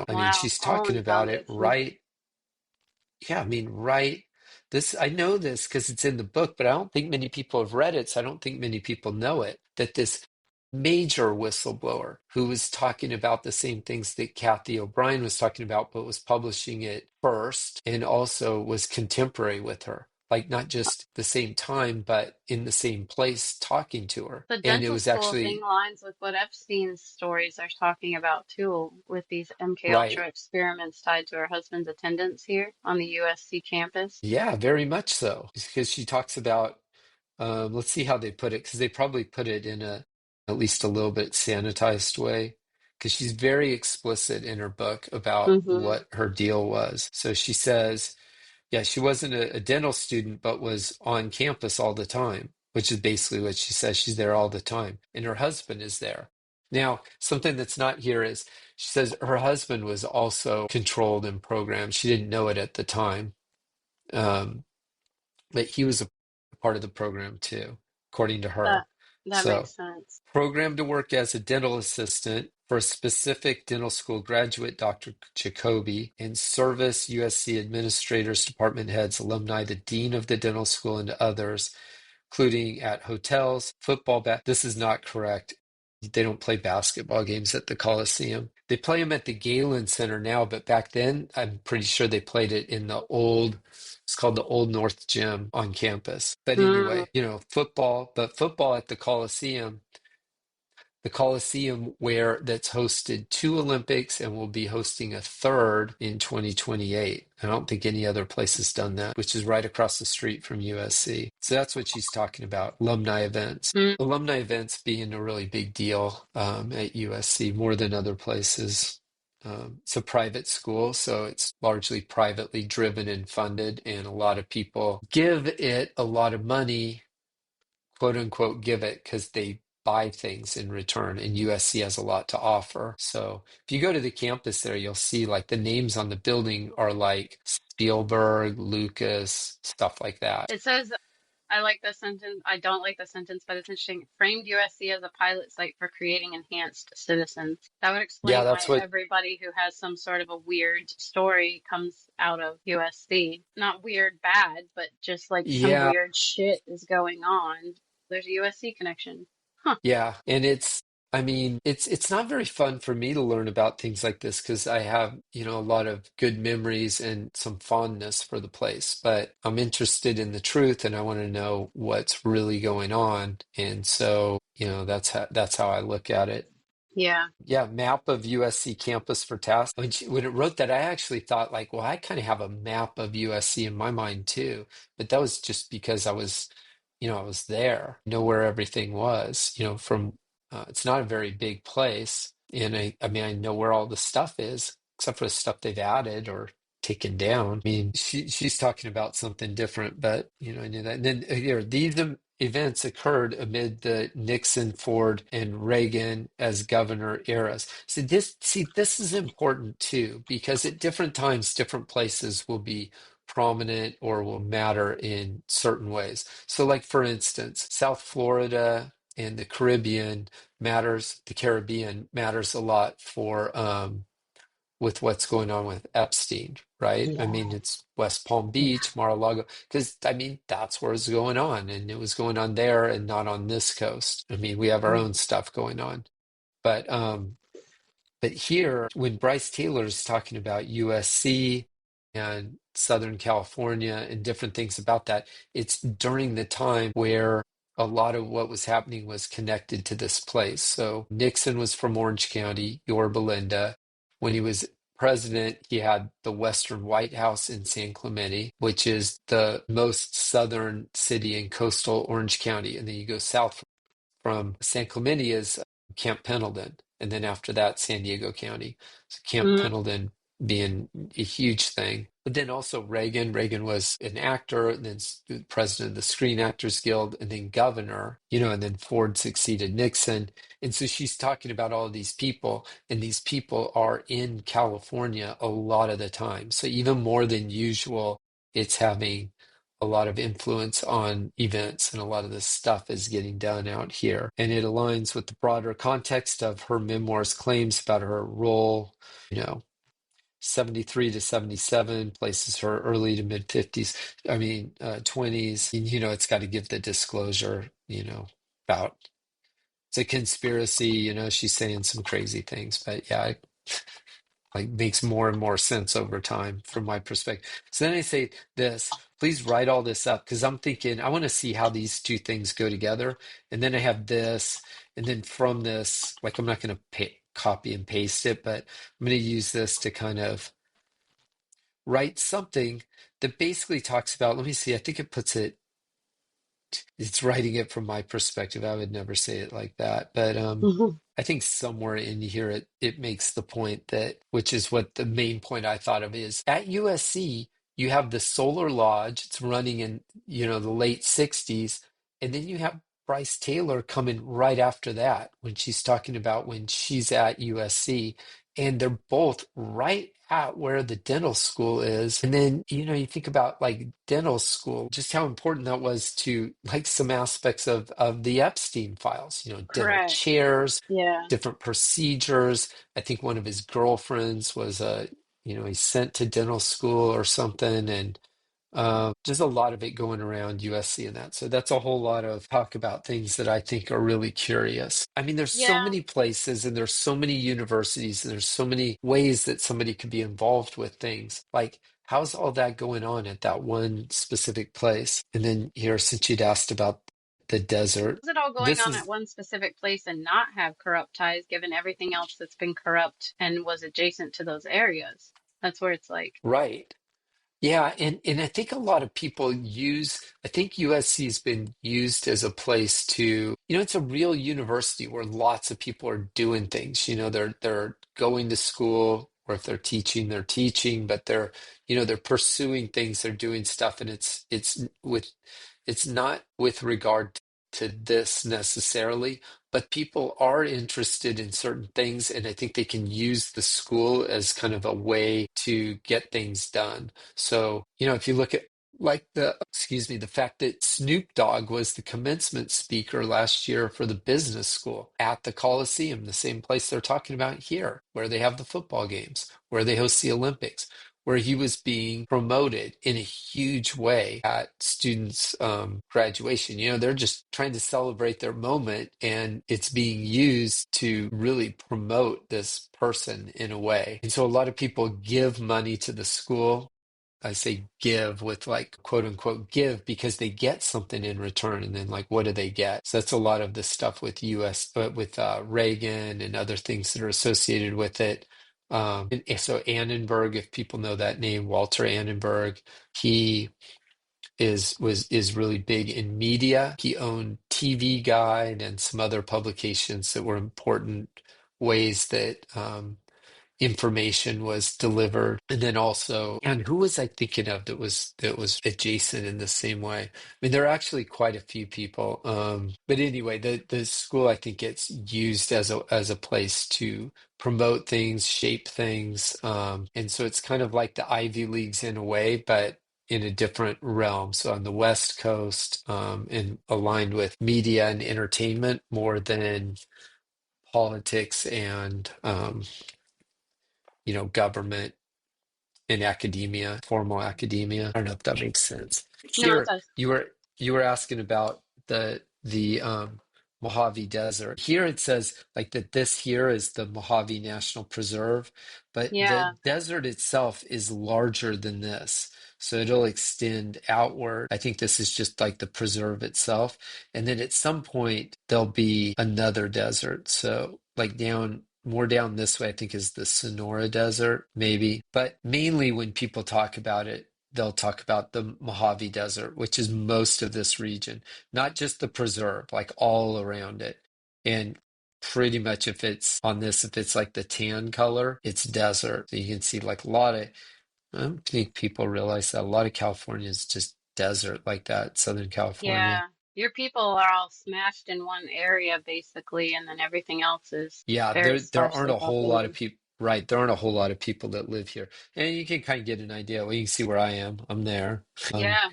I mean, Wow. she's All talking in about it foundation. right. Yeah, I mean, right. I know this because it's in the book, but I don't think many people have read it, so I don't think many people know it. That this major whistleblower who was talking about the same things that Cathy O'Brien was talking about, but was publishing it first and also was contemporary with her, like not just the same time, but in the same place talking to her. The And it dental was school thing actually lines with what Epstein's stories are talking about too, with these MK Ultra right. experiments tied to her husband's attendance here on the USC campus. Yeah, very much so. Because she talks about let's see how they put it, because they probably put it in a at least a little bit sanitized way, because she's very explicit in her book about Mm-hmm. what her deal was. So she says, yeah, she wasn't a dental student, but was on campus all the time, which is basically what she says. She's there all the time, and her husband is there. Now, something that's not here is she says her husband was also controlled and programmed. She didn't know it at the time. Um, but he was a part of the program too, according to That her. that So, makes sense. programmed to work as a dental assistant for a specific dental school graduate, Dr. Jacoby, and service USC administrators, department heads, alumni, the dean of the dental school, and others, including at hotels, football. This is not correct. They don't play basketball games at the Coliseum. They play them at the Galen Center now, but back then, I'm pretty sure they played it in it's called the Old North Gym on campus. But Mm. anyway, football at the Coliseum. the Coliseum, where that's hosted two Olympics and will be hosting a third in 2028. I don't think any other place has done that, which is right across the street from USC. So that's what she's talking about, alumni events. Mm. Alumni events being a really big deal at USC, more than other places. It's a private school, so it's largely privately driven and funded, and a lot of people give it a lot of money, quote unquote, give it because they buy things in return, and USC has a lot to offer. So if you go to the campus there, you'll see like the names on the building are like Spielberg, Lucas, stuff like that. It says, I like the sentence. I don't like the sentence, but it's interesting. Framed USC as a pilot site for creating enhanced citizens. That would Yeah, explain that's why what, everybody who has some sort of a weird story comes out of USC. Not weird bad, but just like some yeah. weird shit is going on. There's a USC connection. Huh. Yeah, and I mean, it's not very fun for me to learn about things like this because I have, a lot of good memories and some fondness for the place, but I'm interested in the truth and I want to know what's really going on. And so, that's how I look at it. Yeah. Yeah, map of USC campus for tasks. When it wrote that, I actually thought like, well, I kind of have a map of USC in my mind too, but that was just because I was there, know where everything was, from it's not a very big place. And I mean, I know where all the stuff is, except for the stuff they've added or taken down. I mean, she's talking about something different, but I knew that. And then here, these events occurred amid the Nixon, Ford, and Reagan as governor eras. So this is important too, because at different times, different places will be prominent or will matter in certain ways. So, like for instance, South Florida and the Caribbean matters a lot for with what's going on with Epstein, right? I Yeah. mean, it's West Palm Yeah. Beach, Mar-a-Lago, because I mean, that's where it's going on, and it was going on there and not on this coast. I mean, we have our own stuff going on, but here, when Bryce Taylor is talking about USC and Southern California and different things about that, it's during the time where a lot of what was happening was connected to this place. So Nixon was from Orange County, Yorba Linda. When he was president, he had the Western White House in San Clemente, which is the most southern city in coastal Orange County. And then you go south from San Clemente is Camp Pendleton, and then after that, San Diego County. So Camp Mm. Pendleton being a huge thing. But then also Reagan. Reagan was an actor, and then president of the Screen Actors Guild, and then governor, and then Ford succeeded Nixon. And so she's talking about all of these people, and these people are in California a lot of the time. So even more than usual, it's having a lot of influence on events, and a lot of this stuff is getting done out here. And it aligns with the broader context of her memoir's claims about her role, 73 to 77 places her early to mid 50s, 20s. It's got to give the disclosure, about it's a conspiracy, she's saying some crazy things, but yeah, like makes more and more sense over time from my perspective. So then I say this, please write all this up because I'm thinking I want to see how these two things go together. And then I have this, and then from this, like I'm not going to copy and paste it, but I'm going to use this to kind of write something that basically talks about, let me see, I think it puts it, it's writing it from my perspective. I would never say it like that, but Mhm. I think somewhere in here it makes the point that, which is what the main point I thought of is at USC you have the Solar Lodge. It's running in the late 60s, and then you have Bryce Taylor coming right after that when she's talking about when she's at USC, and they're both right at where the dental school is. And then, you think about like dental school, just how important that was to like some aspects of the Epstein files, dental Correct. chairs, Yeah. different procedures. I think one of his girlfriends was he's sent to dental school or something. And just a lot of it going around USC and that. So that's a whole lot of talk about things that I think are really curious. I mean, there's so Yeah. many places and there's so many universities and there's so many ways that somebody could be involved with things. Like, how's all that going on at that one specific place? And then here, since you'd asked about the desert. Is it all going This on at is one specific place and not have corrupt ties, given everything else that's been corrupt and was adjacent to those areas? That's where it's like, right. Yeah, and I think a lot of people I think USC has been used as a place to, it's a real university where lots of people are doing things. They're going to school, or if they're teaching, but they're pursuing things, they're doing stuff, and it's not with regard to this necessarily, but people are interested in certain things, and I think they can use the school as kind of a way to get things done. So, if you look at like the fact that Snoop Dogg was the commencement speaker last year for the business school at the Coliseum, the same place they're talking about here, where they have the football games, where they host the Olympics, where he was being promoted in a huge way at students' graduation. They're just trying to celebrate their moment, and it's being used to really promote this person in a way. And so a lot of people give money to the school. I say give with like quote unquote give because they get something in return. And then like, what do they get? So that's a lot of the stuff with with Reagan and other things that are associated with it. And so Annenberg, if people know that name, Walter Annenberg, he is really big in media. He owned TV Guide and some other publications that were important ways that information was delivered. And then also, and who was I thinking of that was adjacent in the same way? I mean, there are actually quite a few people. But anyway, the school, I think, gets used as a place to promote things, shape things. And so it's kind of like the Ivy Leagues in a way, but in a different realm. So on the West Coast, and aligned with media and entertainment more than politics and government and academia, formal academia. I don't know if that makes sense. no, it Here, does. you were asking about the Mojave Desert. Here it says like that this here is the Mojave National Preserve, but the Yeah. desert itself is larger than this. So it'll extend outward. I think this is just like the preserve itself. And then at some point there'll be another desert. So like more down this way, I think is the Sonora Desert, maybe. But mainly when people talk about it, they'll talk about the Mojave Desert, which is most of this region, not just the preserve, like all around it. And pretty much if it's like the tan color, it's desert. So you can see like a lot of, I don't think people realize that a lot of California is just desert like that, Southern California. Yeah. Your people are all smashed in one area basically, and then everything else is Yeah, very there aren't sparsely a whole lot of populated. people, right? There aren't a whole lot of people that live here. And you can kind of get an idea. Well, you can see where I am. I'm there. Yeah.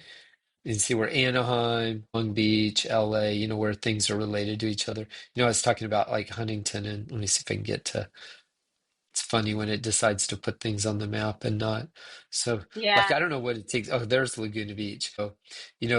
You can see where Anaheim, Long Beach, LA, where things are related to each other. I was talking about like Huntington, and let me see if I can get to it's funny when it decides to put things on the map and not. So, like, Yeah. I don't know what it takes. Oh, there's Laguna Beach. So,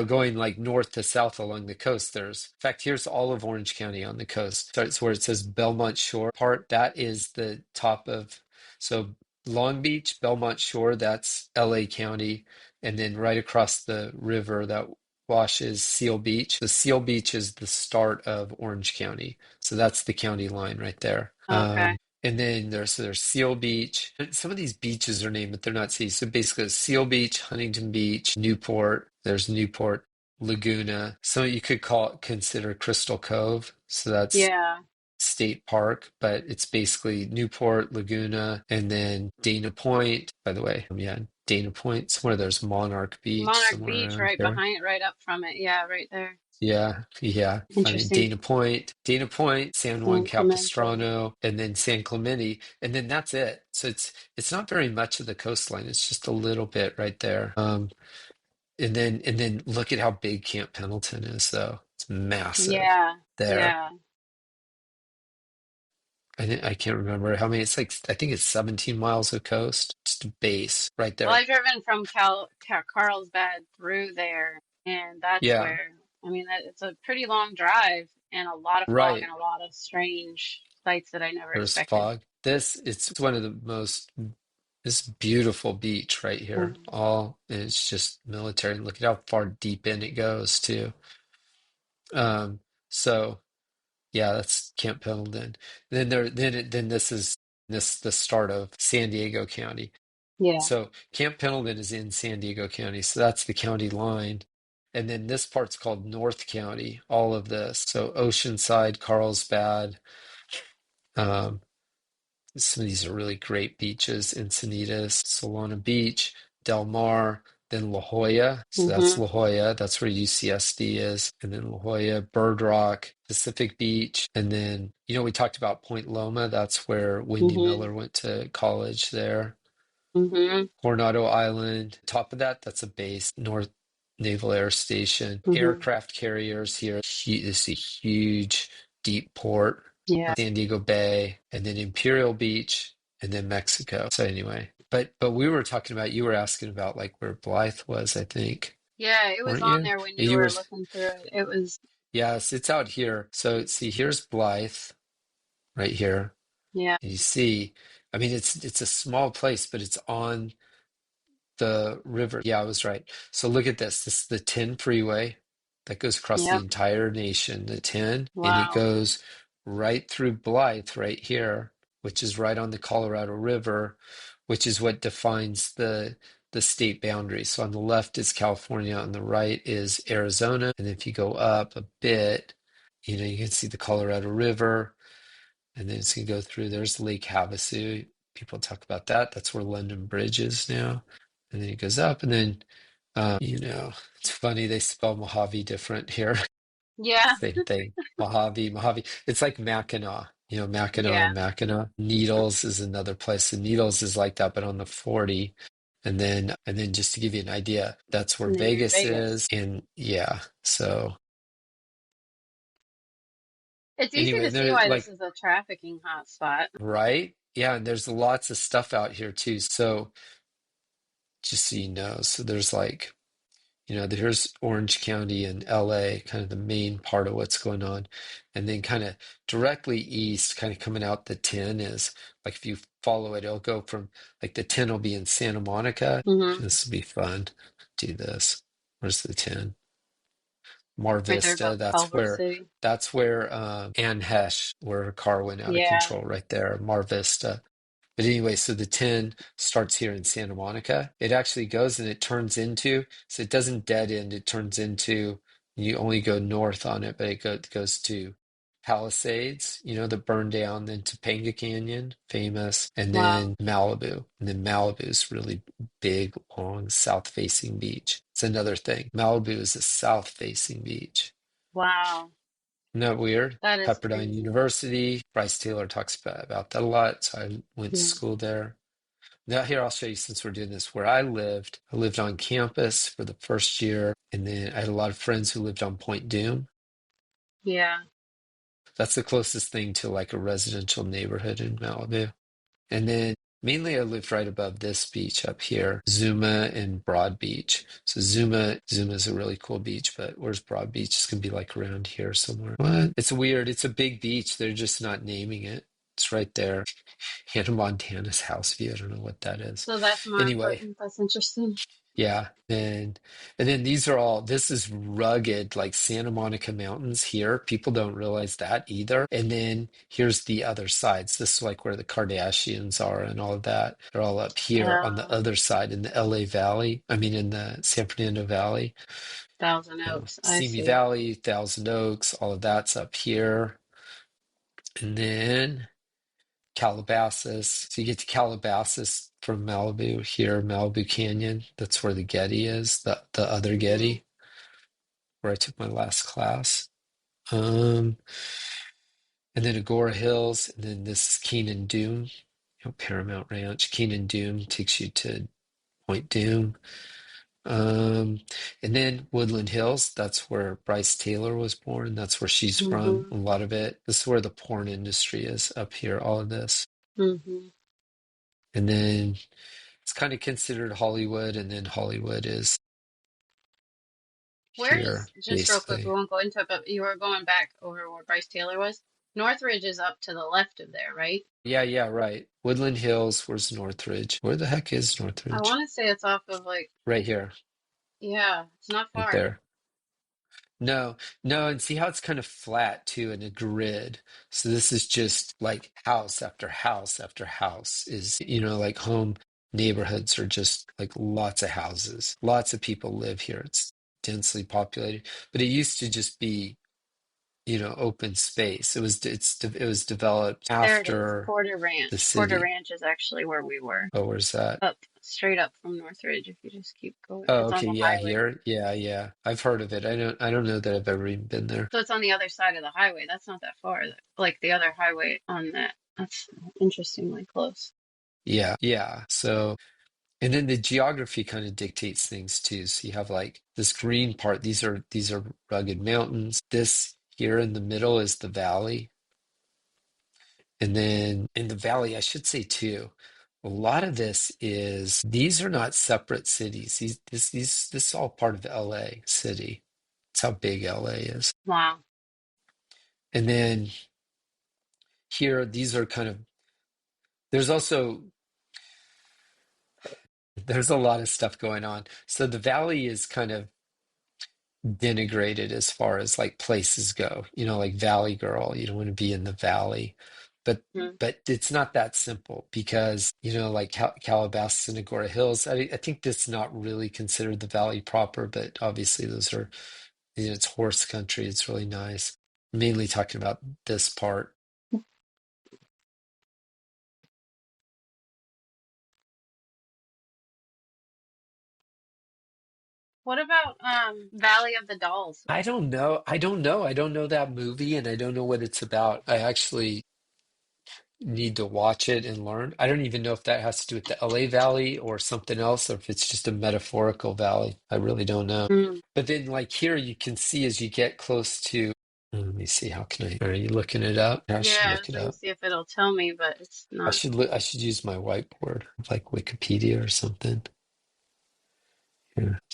going like north to south along the coast, in fact, here's all of Orange County on the coast. Starts where it says Belmont Shore part. That is the top of, so Long Beach, Belmont Shore, that's LA County. And then right across the river that washes Seal Beach. The Seal Beach is the start of Orange County. So that's the county line right there. Okay. And then there's Seal Beach. Some of these beaches are named, but they're not cities. So basically, it's Seal Beach, Huntington Beach, Newport. There's Newport, Laguna. So you could consider Crystal Cove. So that's Yeah. state park, but it's basically Newport, Laguna, and then Dana Point. By the way, yeah, Dana Point. It's where there's Monarch Beach Monarch somewhere Beach around right here. behind, right up from it. Yeah, right there. Yeah, yeah. Funny. Interesting. Dana Point, San Juan San Clemente. Capistrano, and then San Clemente, and then that's it. So it's not very much of the coastline. It's just a little bit right there. And then look at how big Camp Pendleton is, though. It's massive Yeah. there. Yeah. I can't remember how many. It's like I think it's 17 miles of coast, just a base right Well, there. I've driven from Carlsbad through there, and that's Yeah, where, I mean, it's a pretty long drive and a lot of fog right. and a lot of strange sights that I never There's expected. fog. It's one of the most this beautiful beach right here. Mhm. All and it's just military. And look at how far deep in it goes too. So yeah, that's Camp Pendleton. Then this is the start of San Diego County. Yeah. So Camp Pendleton is in San Diego County, so that's the county line. And then this part's called North County, all of this. So Oceanside, Carlsbad, um, some of these are really great beaches: Encinitas, Solana Beach, Del Mar, then La Jolla. So that's Mhm. La Jolla. That's where UCSD is. And then La Jolla, Bird Rock, Pacific Beach. And then, we talked about Point Loma. That's where Wendy Mhm. Miller went to college there. Mhm. Coronado Island. Top of that, that's a base, North Naval Air Station. Mhm. Aircraft carriers here. This is a huge, deep port. Yeah. San Diego Bay, and then Imperial Beach, and then Mexico. So anyway, but we were talking about, you were asking about like where Blythe was, I think, Yeah, it was weren't on you? there when Yeah, you you were. were looking through it. It was, Yes, it's out here. So see, here's Blythe right here. yeah. And you see, I mean, it's a small place, but it's on the river. Yeah, I was right. So look at this. This is the 10 freeway that goes across the Yep. entire nation, the 10, and it Wow. goes right through Blythe right here, which is right on the Colorado River, which is what defines the state boundary. So on the left is California, on the right is Arizona, and if you go up a bit, you can see the Colorado River, and then it's going to go through. There's Lake Havasu. People talk about that. That's where London Bridge is now. And then it goes up, and then, it's funny. They spell Mojave different here. Yeah. Same thing. Mojave, Mojave. It's like Mackinac, Mackinac Yeah. and Mackinac. Needles is another place. And Needles is like that, but on the 40. And then just to give you an idea, that's where And then you're in Vegas Vegas. is. And yeah, so It's easy anyway, to see they're why this like, is a trafficking hotspot. right? Yeah, and there's lots of stuff out here too. So just so you know, so there's like, there's Orange County and LA, kind of the main part of what's going on. And then kind of directly east, kind of coming out the 10 is like, if you follow it, it'll go from like the 10 will be in Santa Monica. Mhm. This will be fun. Do this. Where's the 10? Mar Right there Vista. above That's Culver where City. Anne Hesh, where her car went out of Yeah. control right there. Mar Vista. But anyway, so the 10 starts here in Santa Monica. It actually goes and it turns into, so it doesn't dead end, it turns into, you only go north on it, but it goes to Palisades, that burned down, then Topanga Canyon, famous, and Wow. then Malibu. And then Malibu is really big, long, south-facing beach. It's another thing. Malibu is a south-facing beach. Wow. Isn't that weird? That is Pepperdine crazy. University. Bryce Taylor talks about that a lot. So I went to Yeah. school there. Now, here, I'll show you, since we're doing this, where I lived on campus for the first year, and then I had a lot of friends who lived on Point Dume. Yeah. That's the closest thing to like a residential neighborhood in Malibu. And then mainly I lived right above this beach up here, Zuma and Broad Beach. So Zuma is a really cool beach, but where's Broad Beach? It's gonna be like around here somewhere. What? It's weird. It's a big beach. They're just not naming it. It's right there. Hannah Montana's house view. I don't know what that is. So that's more Anyway, important. That's interesting. yeah. And then this is rugged, like Santa Monica Mountains here. People don't realize that either. And then here's the other sides. This is like where the Kardashians are and all of that. They're all up here on the Oh, other side in the LA Valley. I mean, in the San Fernando Valley. Thousand Oaks. I Simi see. Valley, Thousand Oaks, all of that's up here. And then Calabasas. So you get to Calabasas from Malibu here, Malibu Canyon. That's where the Getty is, the other Mhm. Getty, where I took my last class. Um, and then Agora Hills, and then this is Keenan Doom, Paramount Ranch. Keenan Doom takes you to Point Doom. And then Woodland Hills, that's where Bryce Taylor was born. That's where she's from. A Mhm. lot of it. This is where the porn industry is up here, all of this. Mhm. And then it's kind of considered Hollywood, and then Hollywood is Where here, is, just real quick, we basically. won't go into it, but you were going back over where Bryce Taylor was. Northridge is up to the left of there, right? Yeah, yeah, right. Woodland Hills, where's Northridge? Where the heck is I Northridge? want to say it's off of like, Right here, yeah, it's not right far. there. No, no, and see how it's kind of flat too in a grid. So this is just like house after house after house is, like home neighborhoods are just like lots of houses. Lots of people live here. It's densely populated. But it used to just be, open space. It was developed There it is, after Porter the Ranch. Porter city. Ranch is actually where we were. Oh, where's that? Up, straight up from Northridge, if you just keep going. Oh, It's on okay, the yeah, highway. here. Yeah, yeah. I've heard of it. I don't know that I've ever even been there. So it's on the other side of the highway. That's not that far. Like the other highway on that. That's interestingly close. Yeah, yeah. So and then the geography kind of dictates things too. So you have like this green part, these are rugged mountains. This here in the middle is the valley. And then in the valley, I should say too, a lot of these are not separate cities. This is all part of LA city. That's how big LA is. Wow. And then here, these are kind of there's also there's a lot of stuff going on. So the valley is kind of denigrated as far as like places go, like Valley Girl, you don't want to be in the valley. But Mhm. but it's not that simple because, like Calabasas and Agora Hills, I think that's not really considered the valley proper, but obviously those are, it's horse country. It's really nice. Mainly talking about this part. What about Valley of the Dolls? I don't know. I don't know. I don't know that movie and I don't know what it's about. I actually need to watch it and learn. I don't even know if that has to do with the LA Valley or something else, or if it's just a metaphorical valley. I really don't know. Mm. But then, like here, you can see as you get close to. Let me see. How can I? Are you looking it up? I should Yeah, I look was it gonna up. see if it'll tell me, but it's I not. should look. I should use my whiteboard, like Wikipedia or something.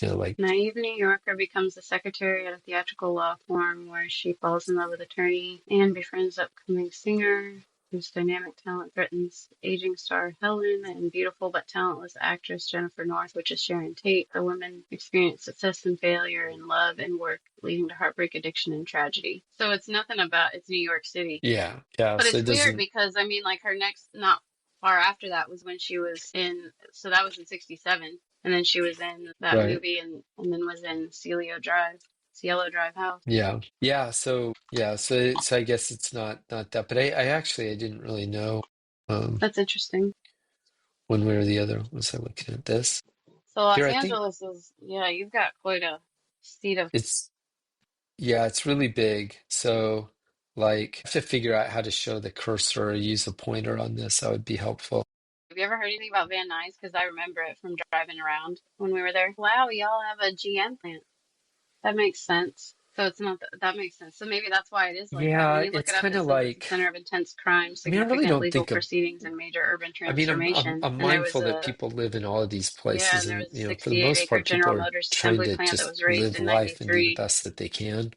Yeah, like Naive New Yorker becomes the secretary at a theatrical law firm where she falls in love with attorney and befriends upcoming singer whose dynamic talent threatens aging star Helen and beautiful but talentless actress Jennifer North, which is Sharon Tate. The women experience success and failure in love and work, leading to heartbreak, addiction, and tragedy. So it's nothing about it's New York City. yeah, yeah. But So it's it weird doesn't. because I mean, like her next, not far after that was when she was in, so that was in '67, and then she was in that Right. movie, and then was in Cielo Drive House. Yeah. Yeah. So yeah. So I guess it's not that. But I actually I didn't really know. That's interesting. One way or the other. Was I looking at this? So Here, Los I think Angeles is, yeah, you've got quite a seat of. it's, yeah, it's really big. So, like, I have to figure out how to show the cursor or use a pointer on this. That would be helpful. Have you ever heard anything about Van Nuys? Because I remember it from driving around when we were there. Wow, y'all have a GM plant. That makes sense. So it's not that makes sense. So maybe that's why it is like that. When Yeah, you look it's it up, kind it of says it's a like, center of intense crime, I mean, I really significant don't legal think of, proceedings, and major urban I mean, I'm transformation. I'm And there was mindful that a, people live in all of these yeah, places, and there and was a for the 68 most acre part, people General are Motors trying assembly to plant that just was raised live in life and do the 93. best that they can.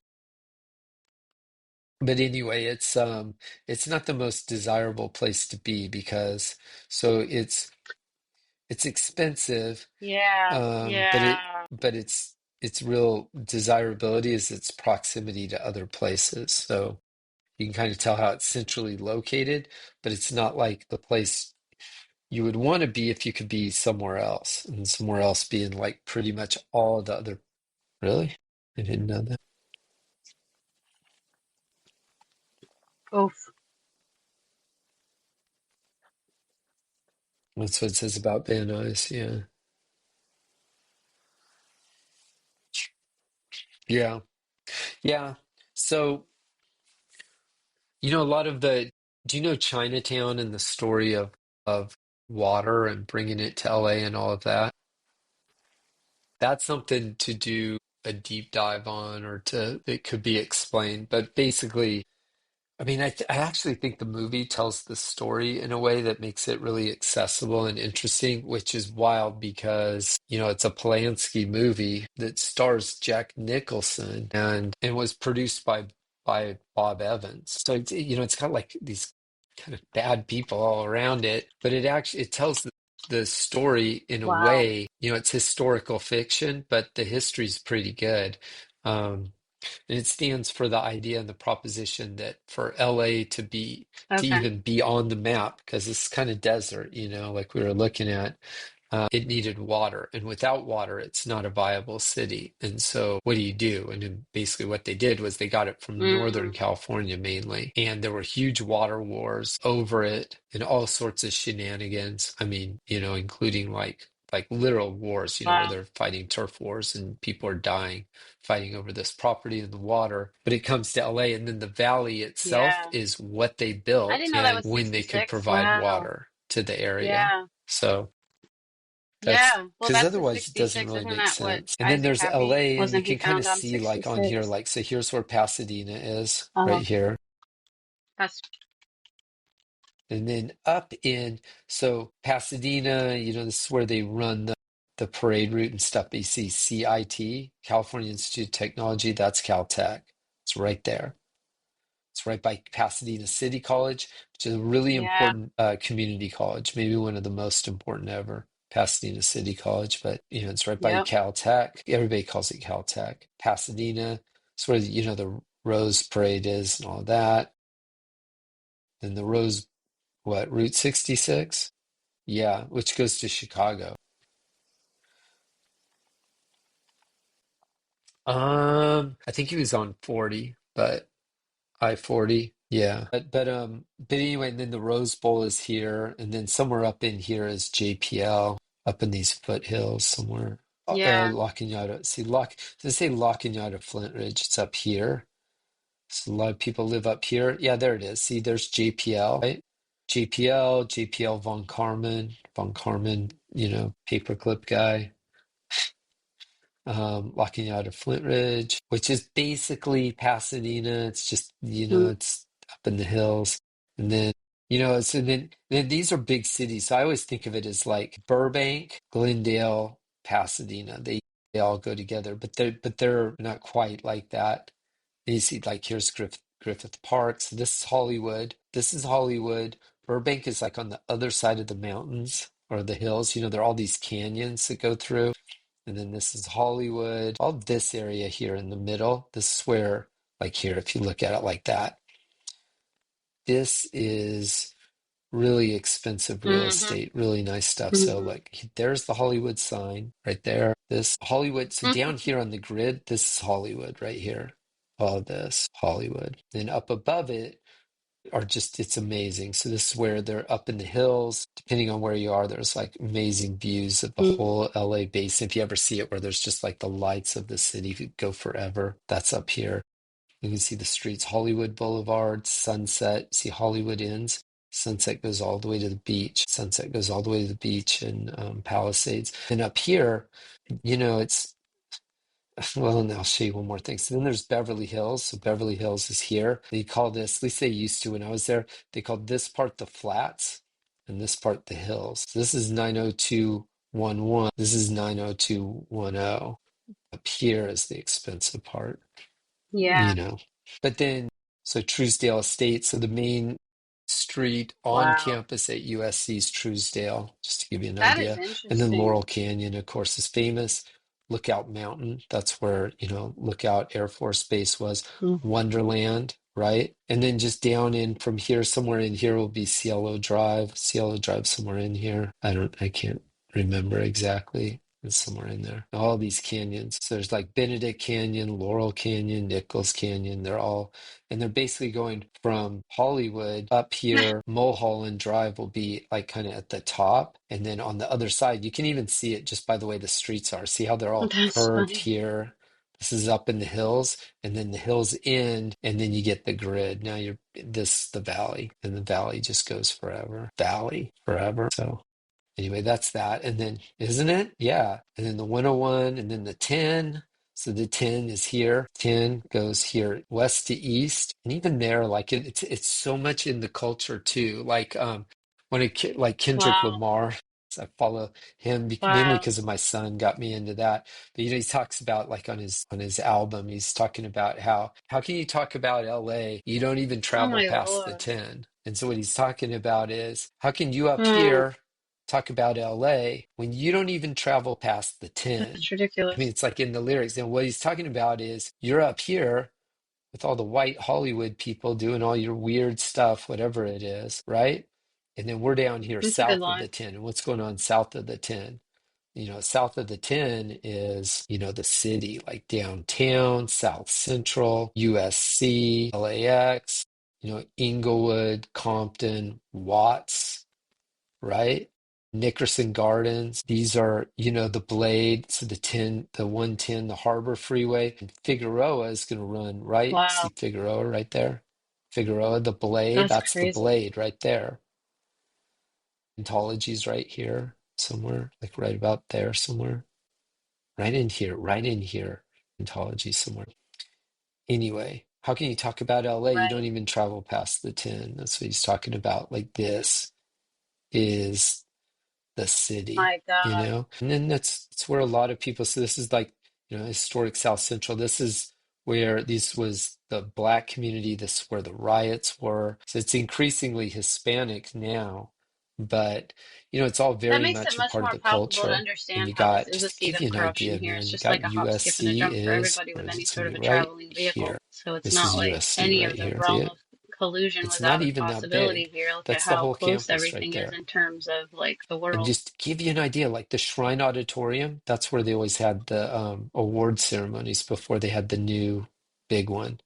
But anyway, it's not the most desirable place to be because so it's expensive. Yeah, But it yeah. but its real desirability is its proximity to other places. So you can kind of tell how it's centrally located, but it's not like the place you would want to be if you could be somewhere else, and somewhere else being like pretty much all the other. Really? I didn't know that. Oof. That's what it says about Van Nuys. Yeah. Yeah. Yeah. So, a lot of do you know Chinatown and the story of water and bringing it to LA and all of that? That's something to do a deep dive on or to it could be explained. But basically, I mean, I actually think the movie tells the story in a way that makes it really accessible and interesting, which is wild because, it's a Polanski movie that stars Jack Nicholson and was produced by Bob Evans. So it's got like these kind of bad people all around it, but it tells the story in a Wow. way, it's historical fiction, but the history's pretty good. Um, And it stands for the idea and the proposition that for LA to Okay. even be on the map, because it's kind of desert, like we were looking at, it needed water. And without water, it's not a viable city. And so what do you do? And then basically what they did was they got it from Northern Mm, California mainly. And there were huge water wars over it and all sorts of shenanigans. I mean, including like literal wars, where wow. they're fighting turf wars and people are dying fighting over this property and the water. But it comes to LA, and then the valley itself Yeah. is what they I built didn't know that and was when they could 66. provide Wow. water to the area. Yeah. So that's Yeah. Well, because that's the otherwise it doesn't 66. really Isn't make that what sense. And then Isaac there's Happy LA, and you wasn't he can kind of found on see like on here, 66? like, so here's where Pasadena is, right Oh, here. that's And then up in, so Pasadena, this is where they run the parade route and stuff. But you see CIT, California Institute of Technology, that's Caltech. It's right there. It's right by Pasadena City College, which is a really yeah. important community college, maybe one of the most important ever, Pasadena City College. But it's right by Yep. Caltech. Everybody calls it Caltech. Pasadena. It's where the Rose Parade is and all that. Then the Rose, what, Route 66? Yeah, which goes to Chicago. I think he was on 40, but I-40. Yeah. But anyway, and then the Rose Bowl is here, and then somewhere up in here is JPL, up in these foothills somewhere. Yeah. La Cañada. See, does it say La Cañada Flint Ridge? It's up here. So a lot of people live up here. Yeah, there it is. See, there's JPL, right? JPL Von Carmen, paperclip guy. Walking out of Flint Ridge, which is basically Pasadena. It's just, Mm, it's up in the hills. And then, then these are big cities. So I always think of it as like Burbank, Glendale, Pasadena. They all go together, but they're not quite like that. And you see, like, here's Griffith Park. So this is Hollywood. This is Hollywood. Burbank is like on the other side of the mountains or the hills. There are all these canyons that go through. And then this is Hollywood. All this area here in the middle, this is where, like here, if you look at it like that, this is really expensive real mm-hmm. estate, really nice stuff. So Mm-hmm. like there's the Hollywood sign right there. This Hollywood. So Mm-hmm. down here on the grid, this is Hollywood right here. All this Hollywood. Then up above it are just, it's amazing. So this is where they're up in the hills. Depending on where you are, there's like amazing views of the Mm-hmm. whole LA basin. If you ever see it, where there's just like the lights of the city that go forever, that's up here. You can see the streets, Hollywood Boulevard, Sunset. See, Hollywood ends. Sunset goes all the way to the beach. Sunset goes all the way to the beach and Palisades. And up here, it's, well, and I'll show you one more thing. So then there's Beverly Hills. So Beverly Hills is here. They call this, at least they used to when I was there, they called this part the flats and this part the hills. So this is 90211. This is 90210. Up here is the expensive part, Yeah. But then, so Truesdale Estates, so the main street on Wow. campus at USC's Truesdale, just to give you an That is idea. And then interesting. Laurel Canyon, of course, is famous. Lookout Mountain, that's where, Lookout Air Force Base was. Mm. Wonderland, right? And then just down in from here, somewhere in here will be Cielo Drive. Cielo Drive somewhere in here. I can't remember exactly. It's somewhere in there. All these canyons. So there's like Benedict Canyon, Laurel Canyon, Nichols Canyon. And they're basically going from Hollywood up here. Mulholland Drive will be like kind of at the top. And then on the other side, you can even see it just by the way the streets are. See how they're all That's curved funny. here? This is up in the hills, and then the hills end, and then you get the grid. Now the valley, and the valley just goes forever. Valley forever. So anyway, that's that. And then, isn't it? Yeah. And then the 101 and then the 10. So the 10 is here. 10 goes here west to east. And even there, like it's so much in the culture too. Like like Kendrick Wow. Lamar. I follow him mainly Wow. because of my son got me into that. But he talks about like on his album, he's talking about how can you talk about LA? You don't even Oh travel my past the Lord. 10. And so what he's talking about is how can you up Mm. here talk about LA when you don't even travel past the 10. That's I mean, ridiculous. it's like in the lyrics. And what he's talking about is you're up here with all the white Hollywood people doing all your weird stuff, whatever it is, right? And then we're down here That's a good south of line. the 10. And what's going on south of the 10? South of the 10 is, the city, like downtown, South Central, USC, LAX, Inglewood, Compton, Watts, right? Nickerson Gardens. These are, the Blade, so the 110, the Harbor Freeway. And Figueroa is going to run right. See Wow. Figueroa right there? Figueroa, the Blade, That's that's the crazy. Blade right there. Ontology's right here somewhere, like right about there somewhere. Right in here, right in here. Ontology somewhere. Anyway, how can you talk about LA? You don't Right. even travel past the 10. That's what he's talking about. Like this is the city, My God. And then that's where a lot of people, so this is like, historic South Central. This is where this was the black community. This is where the riots were. So it's increasingly Hispanic now, but it's all That very makes it much a much part of more the palpable to culture. And understand you how this got, is a just to seat give you of an corruption idea, here. It's man, you just got like a hop, skip, and a USC jump for is, everybody where with is it? any It's sort gonna of be a right traveling here. vehicle. So it's This not is like USC any right of the here. See realm it? of collusion It's not without a even that possibility big. here. Look at That's the how whole close campus right everything is there. in terms of like the And world. just to give you an idea, like the Shrine Auditorium, that's where they always had the award ceremonies before they had the new big one.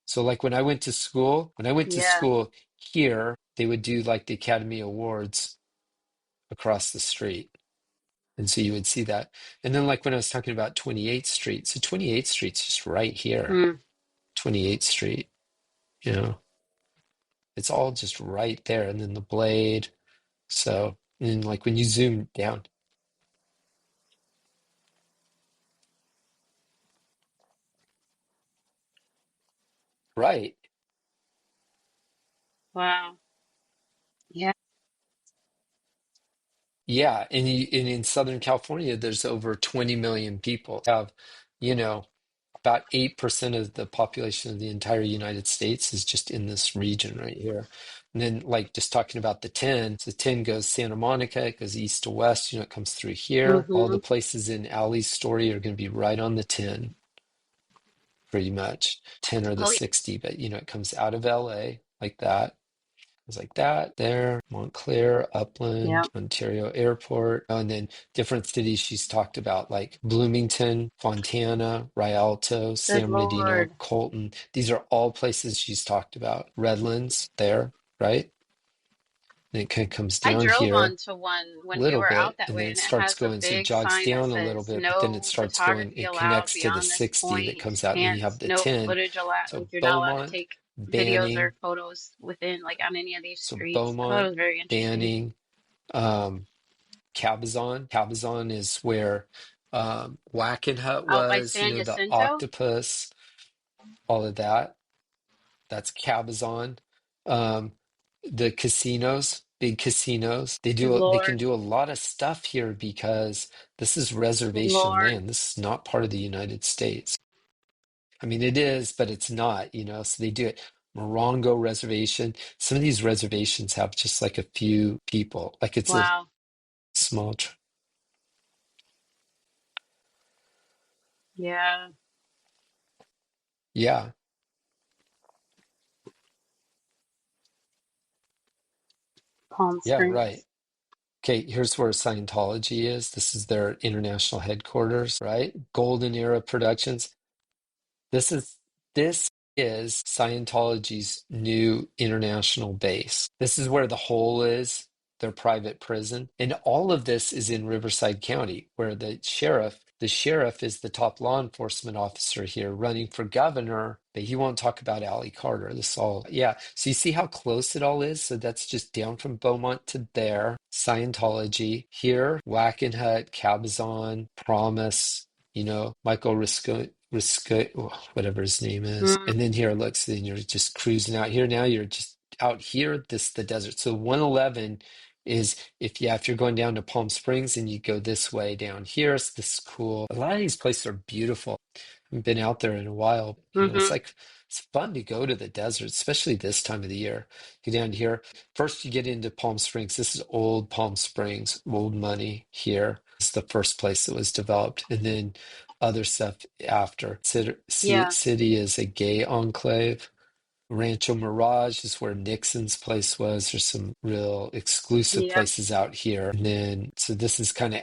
So like when I went to Yeah. school here, they would do like the Academy Awards across the street. And so you would see that. And then like when I was talking about 28th Street, so 28th Street's just right here. Mm. 28th Street, you know, it's all just right there. And then the Blade. So, and like when you zoom down, right. Wow. Yeah. Yeah, and in Southern California, there's over 20 million people. Have, you know, about 8% of the population of the entire United States is just in this region right here. And then, like, just talking about the 10, so 10 goes Santa Monica, it goes east to west, it comes through here. All Mm-hmm. the places in Allie's story are going to be right on the 10, pretty much. 10 or the Oh, 60, but, it comes out of LA like that. It's like that there, Montclair, yeah. Upland, Ontario Airport, and then different cities she's talked about, like Bloomington, Fontana, Rialto, Good San Bernardino, Lord. Colton. These are all places she's talked about. Redlands there, right? And it kind of comes I down drove here onto one a when we little were out bit, that and way, then it and it starts has a going, so it big jogs sign that down a little says bit, but then it no starts going, photography it allowed connects to the beyond this 60 that point, comes out, and then you have hence the no 10. footage allowed. So Like you're not allowed to Beaumont, take videos or Banning, photos within like on any of these so streets. I thought it Beaumont, was very interesting. Banning, um, Cabazon. Cabazon is where Wackenhut Out by was, San the Jacinto. octopus, all of that. That's Cabazon. Um, the casinos, big casinos, Good they can Lord. do a lot of stuff here because this is Good reservation Lord. land. This is not part of the United States. I mean, it is, but it's not, so they do it. Morongo Reservation. Some of these reservations have just like a few people. Like it's a Wow. small, Yeah. yeah, Palm yeah, right. Springs. Okay, here's where Scientology is. This is their international headquarters, right? Golden Era Productions. This is this is Scientology's new international base. This is where the hole is, their private prison. And all of this is in Riverside County, where the sheriff is the top law enforcement officer here running for governor, but he won't talk about Allie Carter. This all, yeah. So you see how close it all is? So that's just down from Beaumont to there. Scientology here, Wackenhut, Cabazon, Promise, Michael whatever his name is. Mm. And then here, look, so then you're just cruising out here. Now you're just out here, the desert. So 111 is if you're going down to Palm Springs and you go this way down here, so this is cool. A lot of these places are beautiful. Haven't been out there in a while. It's Mm-hmm. like it's fun to go to the desert, especially this time of the year. Get down here. First, you get into Palm Springs. This is old Palm Springs, old money here. It's the first place that was developed, and then other stuff after. Yeah. City is a gay enclave. Rancho Mirage is where Nixon's place was. There's some real exclusive Yep. places out here. And then, so this is kind of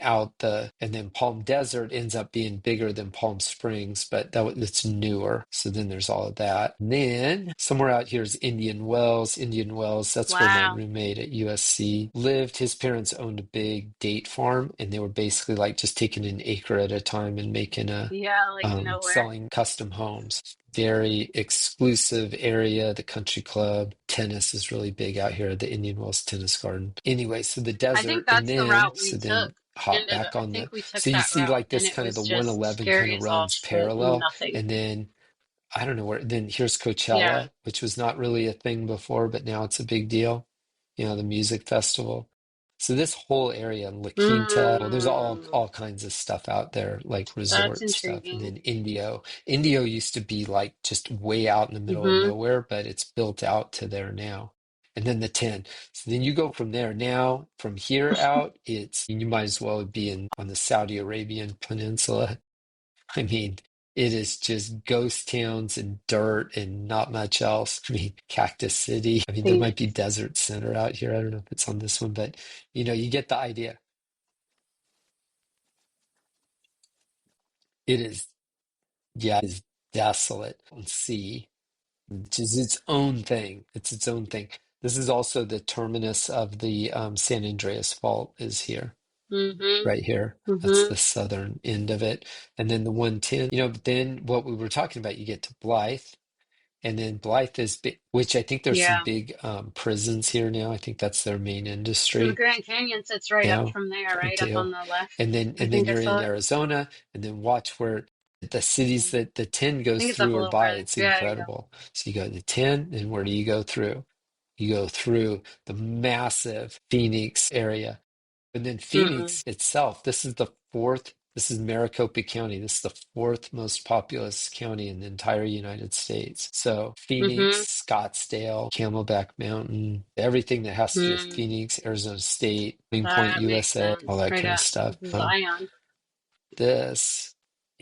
and then Palm Desert ends up being bigger than Palm Springs, but it's newer. So then there's all of that. And then somewhere out here is Indian Wells. Indian Wells, that's where my Wow. roommate at USC lived. His parents owned a big date farm, and they were basically like just taking an acre at a time and making Yeah, like nowhere. selling custom homes. Very exclusive area. The country club. Tennis is really big out here at the Indian Wells Tennis Garden. Anyway, so the I think desert, and that's the then, route we so took. then hop Ended back I on think we took so you that see route like and this it kind of was the just 111 kind scary of as all runs shit and parallel. nothing. And then I don't know where, then here's Yeah. Coachella, which was not really a thing before, but now it's a big deal. The music festival. So this whole area in La Quinta, well, there's Mm, all kinds of stuff out there, like that's resort stuff. And intriguing. then Indio. Indio used to be like just way out in the middle of Mm-hmm. nowhere, but it's built out to there now. And then the 10. So then you go from there. Now, from here out, you might as well be on the Saudi Arabian Peninsula. I mean, it is just ghost towns and dirt and not much else. I mean, Cactus City. I mean, there might be Phoenix. Desert Center out here. I don't know if it's on this one, but you get the idea. It is, yeah, it is desolate. And sea, which is its own thing. It's its own thing. This is also the terminus of the San Andreas Fault is here, Mm-hmm. right here. That's Mm-hmm. the southern end of it. And then the 110, but then what we were talking about, you get to Blythe. And then Blythe is big, which I think there's some Yeah. big prisons here now. I think that's their main And the industry Grand Canyon sits right up now, from there, right up too. on the left. And then I and then think I you're in saw it. Arizona, and then watch where the cities I that the 10 goes think it's up through a or little by. further. It's Yeah, yeah. incredible. So you go to 10, and where do you go through? You go through the massive Phoenix area. And then Mm-mm. Phoenix itself, this is Maricopa County. This is the fourth most populous county in the entire United States. So Mm-hmm. Phoenix, Scottsdale, Camelback Mountain, everything that has to do with Mm. Phoenix, Arizona State, Wing Point, That makes USA, all sense. that Right kind of at stuff. Zion. This,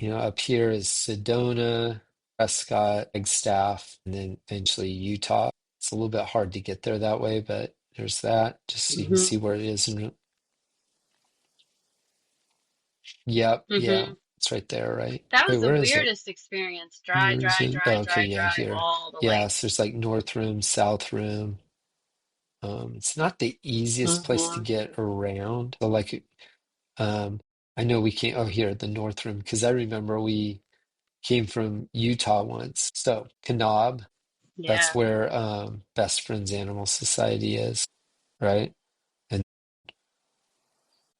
up here is Sedona, Prescott, Flagstaff, and then eventually Utah. It's a little bit hard to get there that way, but there's that. Just so you can Mm-hmm. see where it is in. Yep, yeah, Mm-hmm. it's right there, right? That Wait, was the where is it? weirdest experience. Dry, Where is dry, it? dry, Oh, okay, dry, yeah, dry, here. all the way. Yeah, so there's like North Room, South Room. It's not the easiest place to Mm-hmm. get around. So like, um, I know we can't. Oh, here, the North Room, because I remember we came from Utah once. So Kanab, that's Yeah. where Best Friends Animal Society is, right? And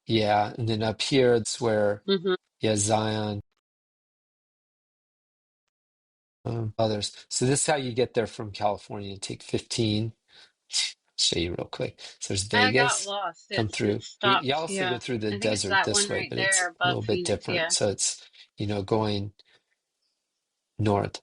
yeah, and then up here, it's where Mm-hmm. yeah, Zion. Others. So this is how you get there from California. Take 15. Show you real quick. So there's I got Vegas, lost. come It through. You stopped. also go Yeah. through the I think it's desert that this one way, right but it's there a above little bit Phoenix. different. Yeah. So it's, going north.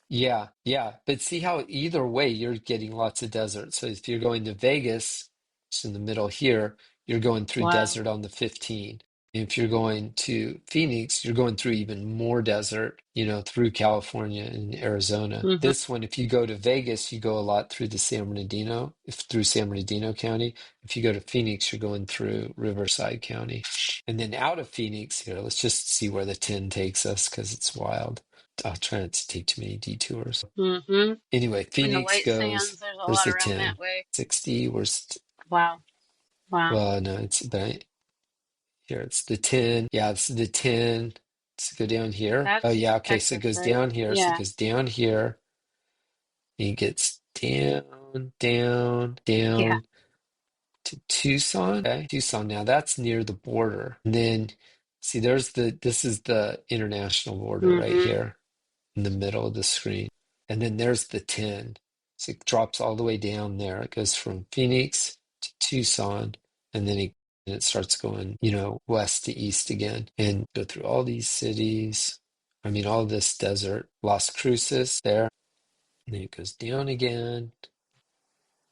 Yeah, yeah. But see how either way you're getting lots of desert. So if you're going to Vegas, it's in the middle here, you're going through Wow. desert on the 15. If you're going to Phoenix, you're going through even more desert, through California and Arizona. Mm-hmm. This one, if you go to Vegas, you go a lot through the San Bernardino, through San Bernardino County. If you go to Phoenix, you're going through Riverside County. And then out of Phoenix, here, let's just see where the 10 takes us because it's wild. I'll try not to take too many detours. Mm-hmm. Anyway, And the Phoenix white goes, sands, there's a there's lot the around that 10, way. 60, Wow. Wow. well, no, but here it's the 10. Yeah, it's the 10. Let's go down here. Oh, That's yeah, okay, so it Texas, goes right? down here. So it Yeah. goes down here. And it gets down, down, Yeah. down to Tucson. Okay, Tucson. Now that's near the border. And then, see, this is the international border right Mm-hmm. here in the middle of the screen. And then there's the 10. So it drops all the way down there. It goes from Phoenix to Tucson, and then it and it starts going, you know, west to east again and go through all these cities. I mean, all this desert, Las Cruces there, and then it goes down again.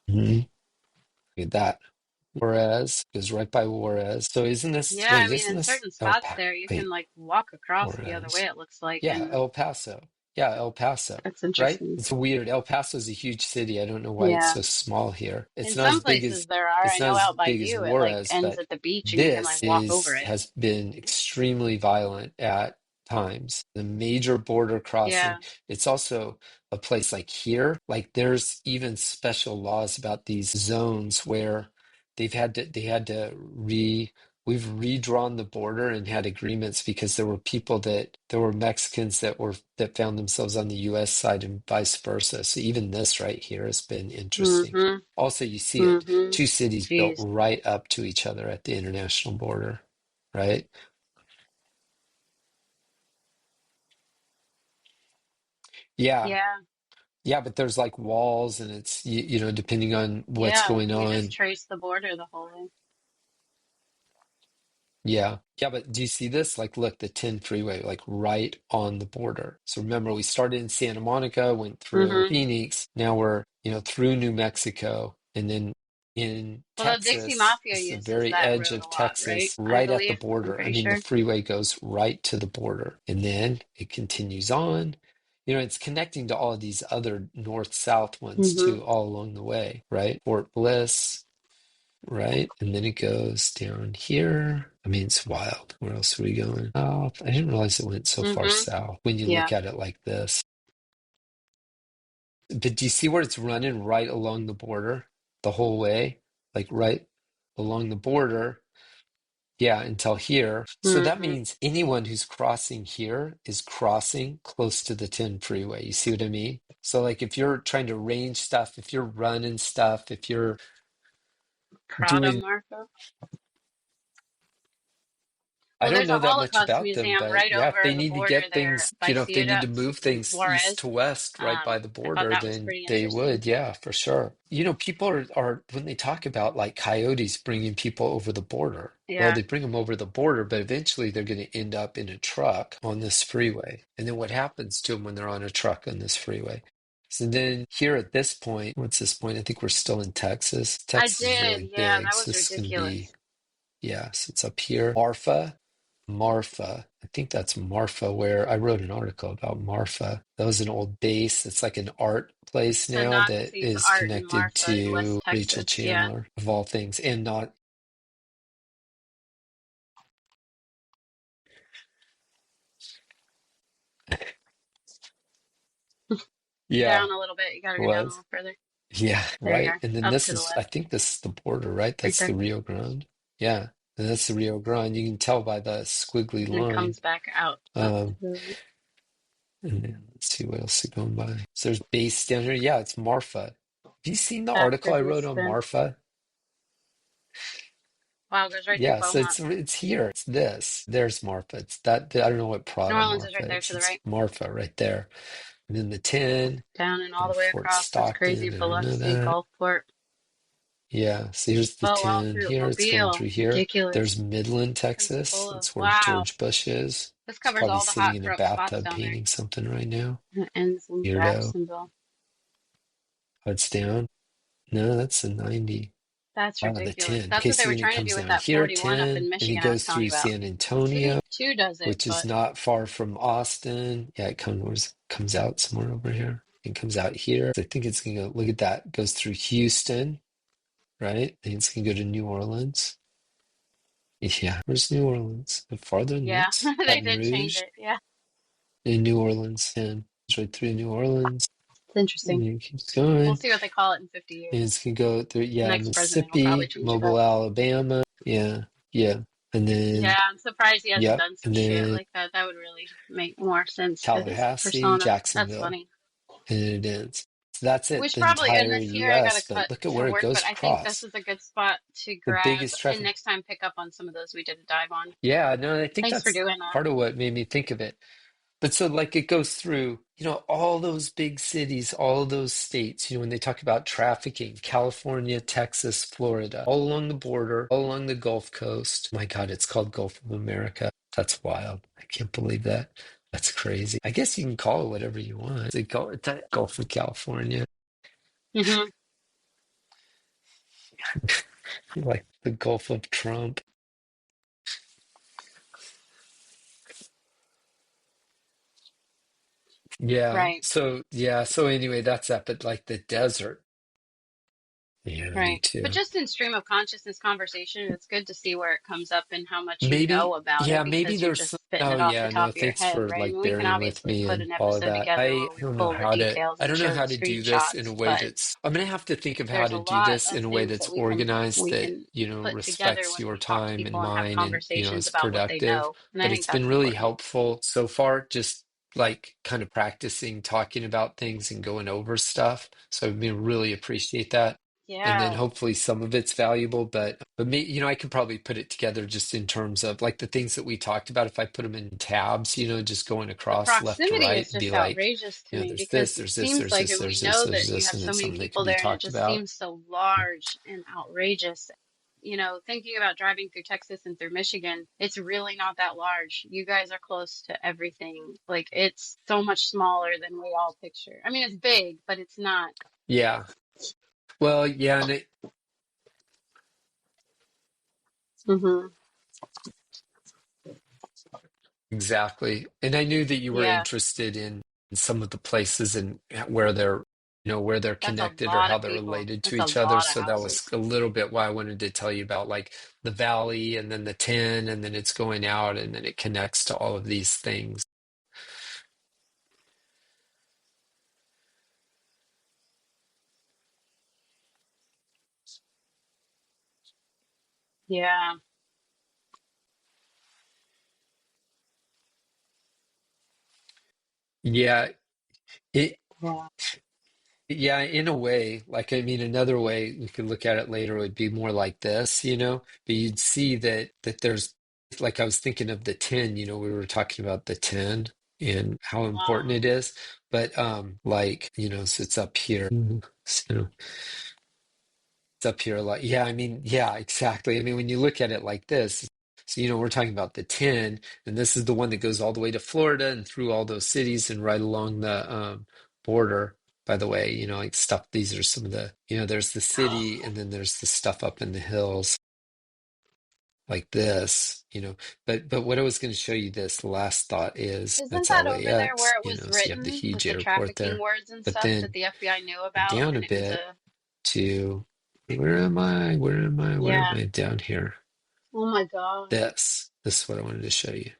Mhm. Look at that. Juarez goes right by Juarez. So Yeah, I wait, mean, isn't in this certain El spots Pa? there, you can Wait, like walk across the other way, Juarez. it looks like, Yeah, and El Paso. Yeah, El Paso, that's right? interesting. It's weird. El Paso is a huge city. I don't know why it's Yeah. so small here. In some places there are. I It's not know as out by big as you, it like Juarez, ends but at the beach and you can like this walk over is it. has been extremely violent at times. The major border crossing. Yeah. It's also a place like here, like there's even special laws about these zones where they had to we've redrawn the border and had agreements because there were Mexicans that found themselves on the US side and vice versa. So even this right here has been interesting. Mm-hmm. Also, you see it, Mm-hmm. two cities built Jeez. right up to each other at the international border, right? Yeah. Yeah. Yeah, but there's like walls and it's you know, depending on what's Yeah. going You just on. trace the border the whole way. Yeah. Yeah, but do you see this? Like, look, the 10 freeway, like right on the border. So remember, we started in Santa Monica, went through Mm-hmm. Phoenix. Now we're, you know, through New Mexico. And then in Well, the Dixie Texas, Mafia it's the uses very that edge road a of lot, right? Texas, I right at the believe. I'm border. I pretty mean, the sure. freeway goes right to the border. And then it continues on. You know, it's connecting to all of these other north-south ones Mm-hmm. too, all along the way, right? Fort Bliss, right? And then it goes down here. I mean, it's wild. Where else are we going? South. I didn't realize it went so far Mm-hmm. south when you Yeah. look at it like this. But do you see where it's running right along the border the whole way? Like right along the border. Yeah, until here. So that Mm-hmm. means anyone who's crossing here is crossing close to the 10 freeway. You see what I mean? So like if you're trying to range stuff, if you're running stuff, if you're Prada doing Marco. I Well, don't there's know a that much Holocaust about them, museum but right yeah, if over they the need to border get there things, by you know, if they need Ciudad to move things east Juarez. to west right by the I thought border, that was then pretty they interesting. would, yeah, for sure. You know, people are when they talk about like coyotes bringing people over the border, well, Yeah. they bring them over the border, but eventually they're going to end up in a truck on this freeway. And then what happens to them when they're on a truck on this freeway? So then here at this point, what's this point? I think we're still in Texas. I Texas is did. really Yeah, big, that so was this is going to be, ridiculous. yes, it's up here. Marfa. I think that's Marfa, where I wrote an article about Marfa. That was an old base. It's like an art place The now that Nazis' is art in connected Marfa in to West Rachel Texas. Yeah. Chandler, of all things, and not, yeah, Down a little bit. You gotta go down a was. little further. Yeah, There you right. are. And then Up this to the is, I left. think this is the border, right? Right That's the there. Rio Grande. Yeah, and that's the Rio Grande. You can tell by the squiggly And it line. comes back out up to Um, the right. and then let's see what else is going by. So there's base down here. Yeah, it's Marfa. Have you seen the article After I wrote on Houston. Marfa? Wow, it goes right through Yeah, so Beaumont. it's here. It's this. There's Marfa. It's that. I don't know what New Prada Orleans is Marfa right there is. to the It's right. Marfa right there. And then the 10 Down and all and the way Fort across. That's crazy. Stockton. I don't know Biloxi, that. Gulfport. Yeah, so here's the Oh, all 10 through here. It's going Mobile. through here. There's Ridiculous. Midland, Texas. Pensacola. That's where Wow. George Bush is. This He's covers probably all the sitting hot in a corrupt spots bathtub down there. painting something right now. And it ends in Weirdo. Jacksonville. Oh, it's down. No, that's a 90. That's Oh, the ridiculous. 10. That's Okay, what they so were then it trying to comes do with down that here, 41 up 10, in and it Michigan I was goes telling through you about. San The Antonio, city too does it, which is but not far from Austin. Yeah, comes out somewhere over here. It comes out here. So I think it's gonna go, look at that. Goes through Houston, right? And it's gonna go to New Orleans. Yeah, where's New Orleans? Farther than yeah, this? they Baton did change Rouge it. Yeah, in New Orleans. And it's right through New Orleans. it's And interesting. it keeps We'll going. see what they call it in 50 And years. it's gonna go through, The yeah, next president will probably Mississippi, change it up. Mobile, Alabama. Yeah, yeah. And Yeah, then, I'm surprised he hasn't yep. done some And shit then like that. That would really make more sense to his Tallahassee, persona. That's Jacksonville, funny. and it ends. So that's it, Which the probably, and entire this year I got to US. cut But look at to where it work, goes but I think this across. is a good spot to The grab biggest and traffic. next time pick up on some of those we did a dive on. Yeah, no, I think Thanks for that's doing that. part of what made me think of it. But so like it goes through, all those big cities, all those states, when they talk about trafficking, California, Texas, Florida, all along the border, all along the Gulf Coast. My God, it's called Gulf of America. That's wild. I can't believe that. That's crazy. I guess you can call it whatever you want. They call it the Gulf of California, Hmm. like the Gulf of Trump. Yeah. Right. So anyway, that's that. But like the desert. Yeah, me Right. But too. just in stream of consciousness conversation, it's good to see where it comes up and how much you know Maybe, about it yeah, maybe because you're there's just some, spitting oh it off the yeah, top no, of your thanks head, for right? I like mean, we can bearing with obviously me put and an all of episode that. together I where we don't know pull the how to, details I and don't know show the how to do this in a screenshots, way but that's, I'm gonna have to think of how there's a to do lot this of in a way things that's that we can organized we that, can put together respects when your we talk to time and people and have mine and, conversations is about what they productive. know. And I But think it's been that's really important. helpful so far, just like kind of practicing talking about things and going over stuff. So I mean, really appreciate that. And then Yeah. hopefully some of it's valuable, but me, I could probably put it together just in terms of like the things that we talked about. If I put them in tabs, just going The across left to proximity right is and be just like, outrageous to me there's this, because it there's this, seems there's like, this, and we there's this, know there's that you this, have and so then many something that people can be there, and it talked just about. seems so large and outrageous. Thinking about driving through Texas and through Michigan, it's really not that large. You guys are close to everything. Like, it's so much smaller than we all picture. I mean, it's big, but it's not. Yeah. Well, yeah, and Hmm. exactly. And I knew that you were Yeah, interested in some of the places and where they're, where they're that's a connected or lot how of they're people. related to That's a each other. lot of So that was houses. a little bit why I wanted to tell you about like the valley and then the 10 and then it's going out and then it connects to all of these things. Yeah. Yeah, it Yeah. yeah, in a way, like I mean another way we could look at it later would be more like this, but you'd see that there's like I was thinking of the 10, we were talking about the 10 and how important Wow. it is, but like, so it's up here. So it's up here a lot. Yeah, I mean, yeah, exactly. I mean, when you look at it like this, so we're talking about the 10, and this is the one that goes all the way to Florida and through all those cities and right along the border. By the way, like stuff, these are some of the, there's the city and then there's the stuff up in the hills like this, but what I was going to show you this last thought is Isn't that's that over there LAX, where it was so you have the written huge with the airport trafficking there. words and But stuff that then the FBI knew about? down a And it was bit a, to where am I? Where am I? Where am yeah. I? Down here. Oh my God. This is what I wanted to show you.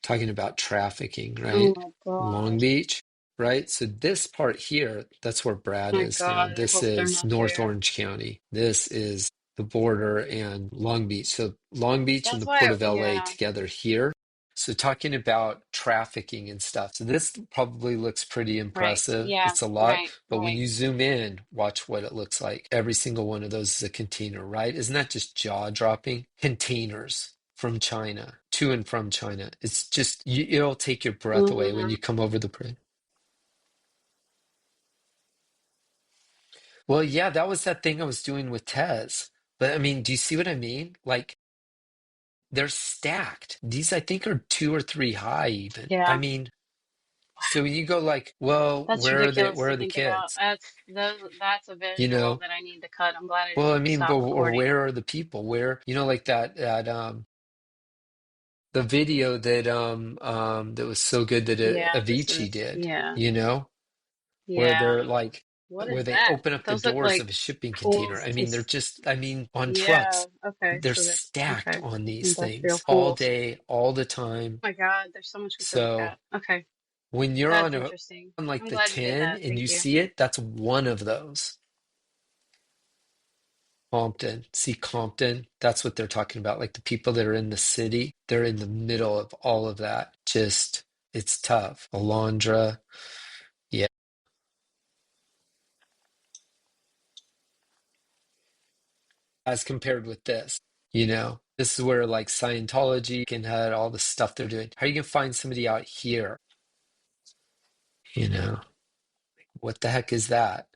Talking about trafficking, Oh right? my Long God. Beach, right? So this part here, that's where Brad My is now. God. I This hope they're is not North there. Orange County. This is the border and Long Beach. So Long Beach and That's the why, Port of LA yeah. together here. So talking about trafficking and stuff. So this probably looks pretty Right. impressive. Yeah. It's a lot, Right. but when Right. you zoom in, watch what it looks like. Every single one of those is a container, right? Isn't that just jaw-dropping? Containers from China, to and from China. It's just, it'll take your breath away when Hmm. you come over the bridge. Well, yeah, that was that thing I was doing with Tez. But I mean, do you see what I mean? Like, they're stacked. These, I think, are 2 or 3 high, even. I Yeah. mean, so when you go like, well, That's where are they? ridiculous Where to are the think about. kids? That's a You visual know? that I need to cut. I'm glad I Well, I didn't mean, but stop or recording. where are the people? Where, like that the video that was so good that Yeah, this Avicii is, did, yeah. where Yeah. they're like What where is they that? open up the Those look doors of like a shipping container. tools I to, mean, they're just, I mean, on yeah. trucks. Okay. They're So they're, stacked okay. on these Industrial things all tools. day, all the time. Oh my God, there's so much we could look So at. Okay. when you're That's on interesting. on like I'm the glad you did 10 that. and Thank you you. see it, that's one of those. Compton. See Compton? That's what they're talking about. Like the people that are in the city, they're in the middle of all of that. Just, it's tough. Alondra. Yeah. As compared with this. This is where like Scientology can have all the stuff they're doing. How are you gonna find somebody out here? You know, what the heck is that?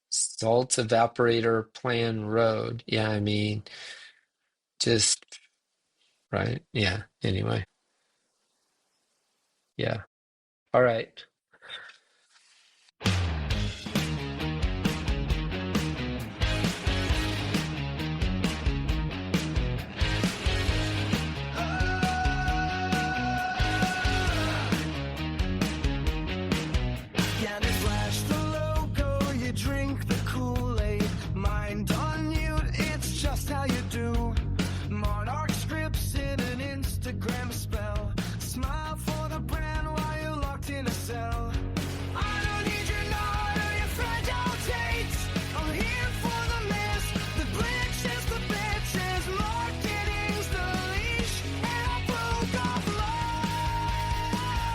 Salt evaporator plan road. Yeah, I mean, just right. Yeah. Anyway. Yeah. All right. Candy flash the logo, you drink the Kool-Aid. Mind on mute, it's just how you do. Monarch scripts in an Instagram spell. Smile for the brand while you're locked in a cell. I don't need your nod or your fragile traits. I'm here for the mess, the glitches, the bitches. Marketing's the leash, and I broke off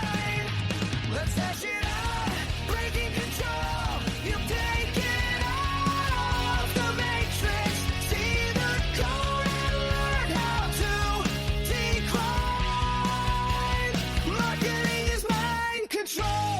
mine. Let's hash it out, breaking control. You've taken off the matrix. See the code and learn how to decline. Marketing is mind control.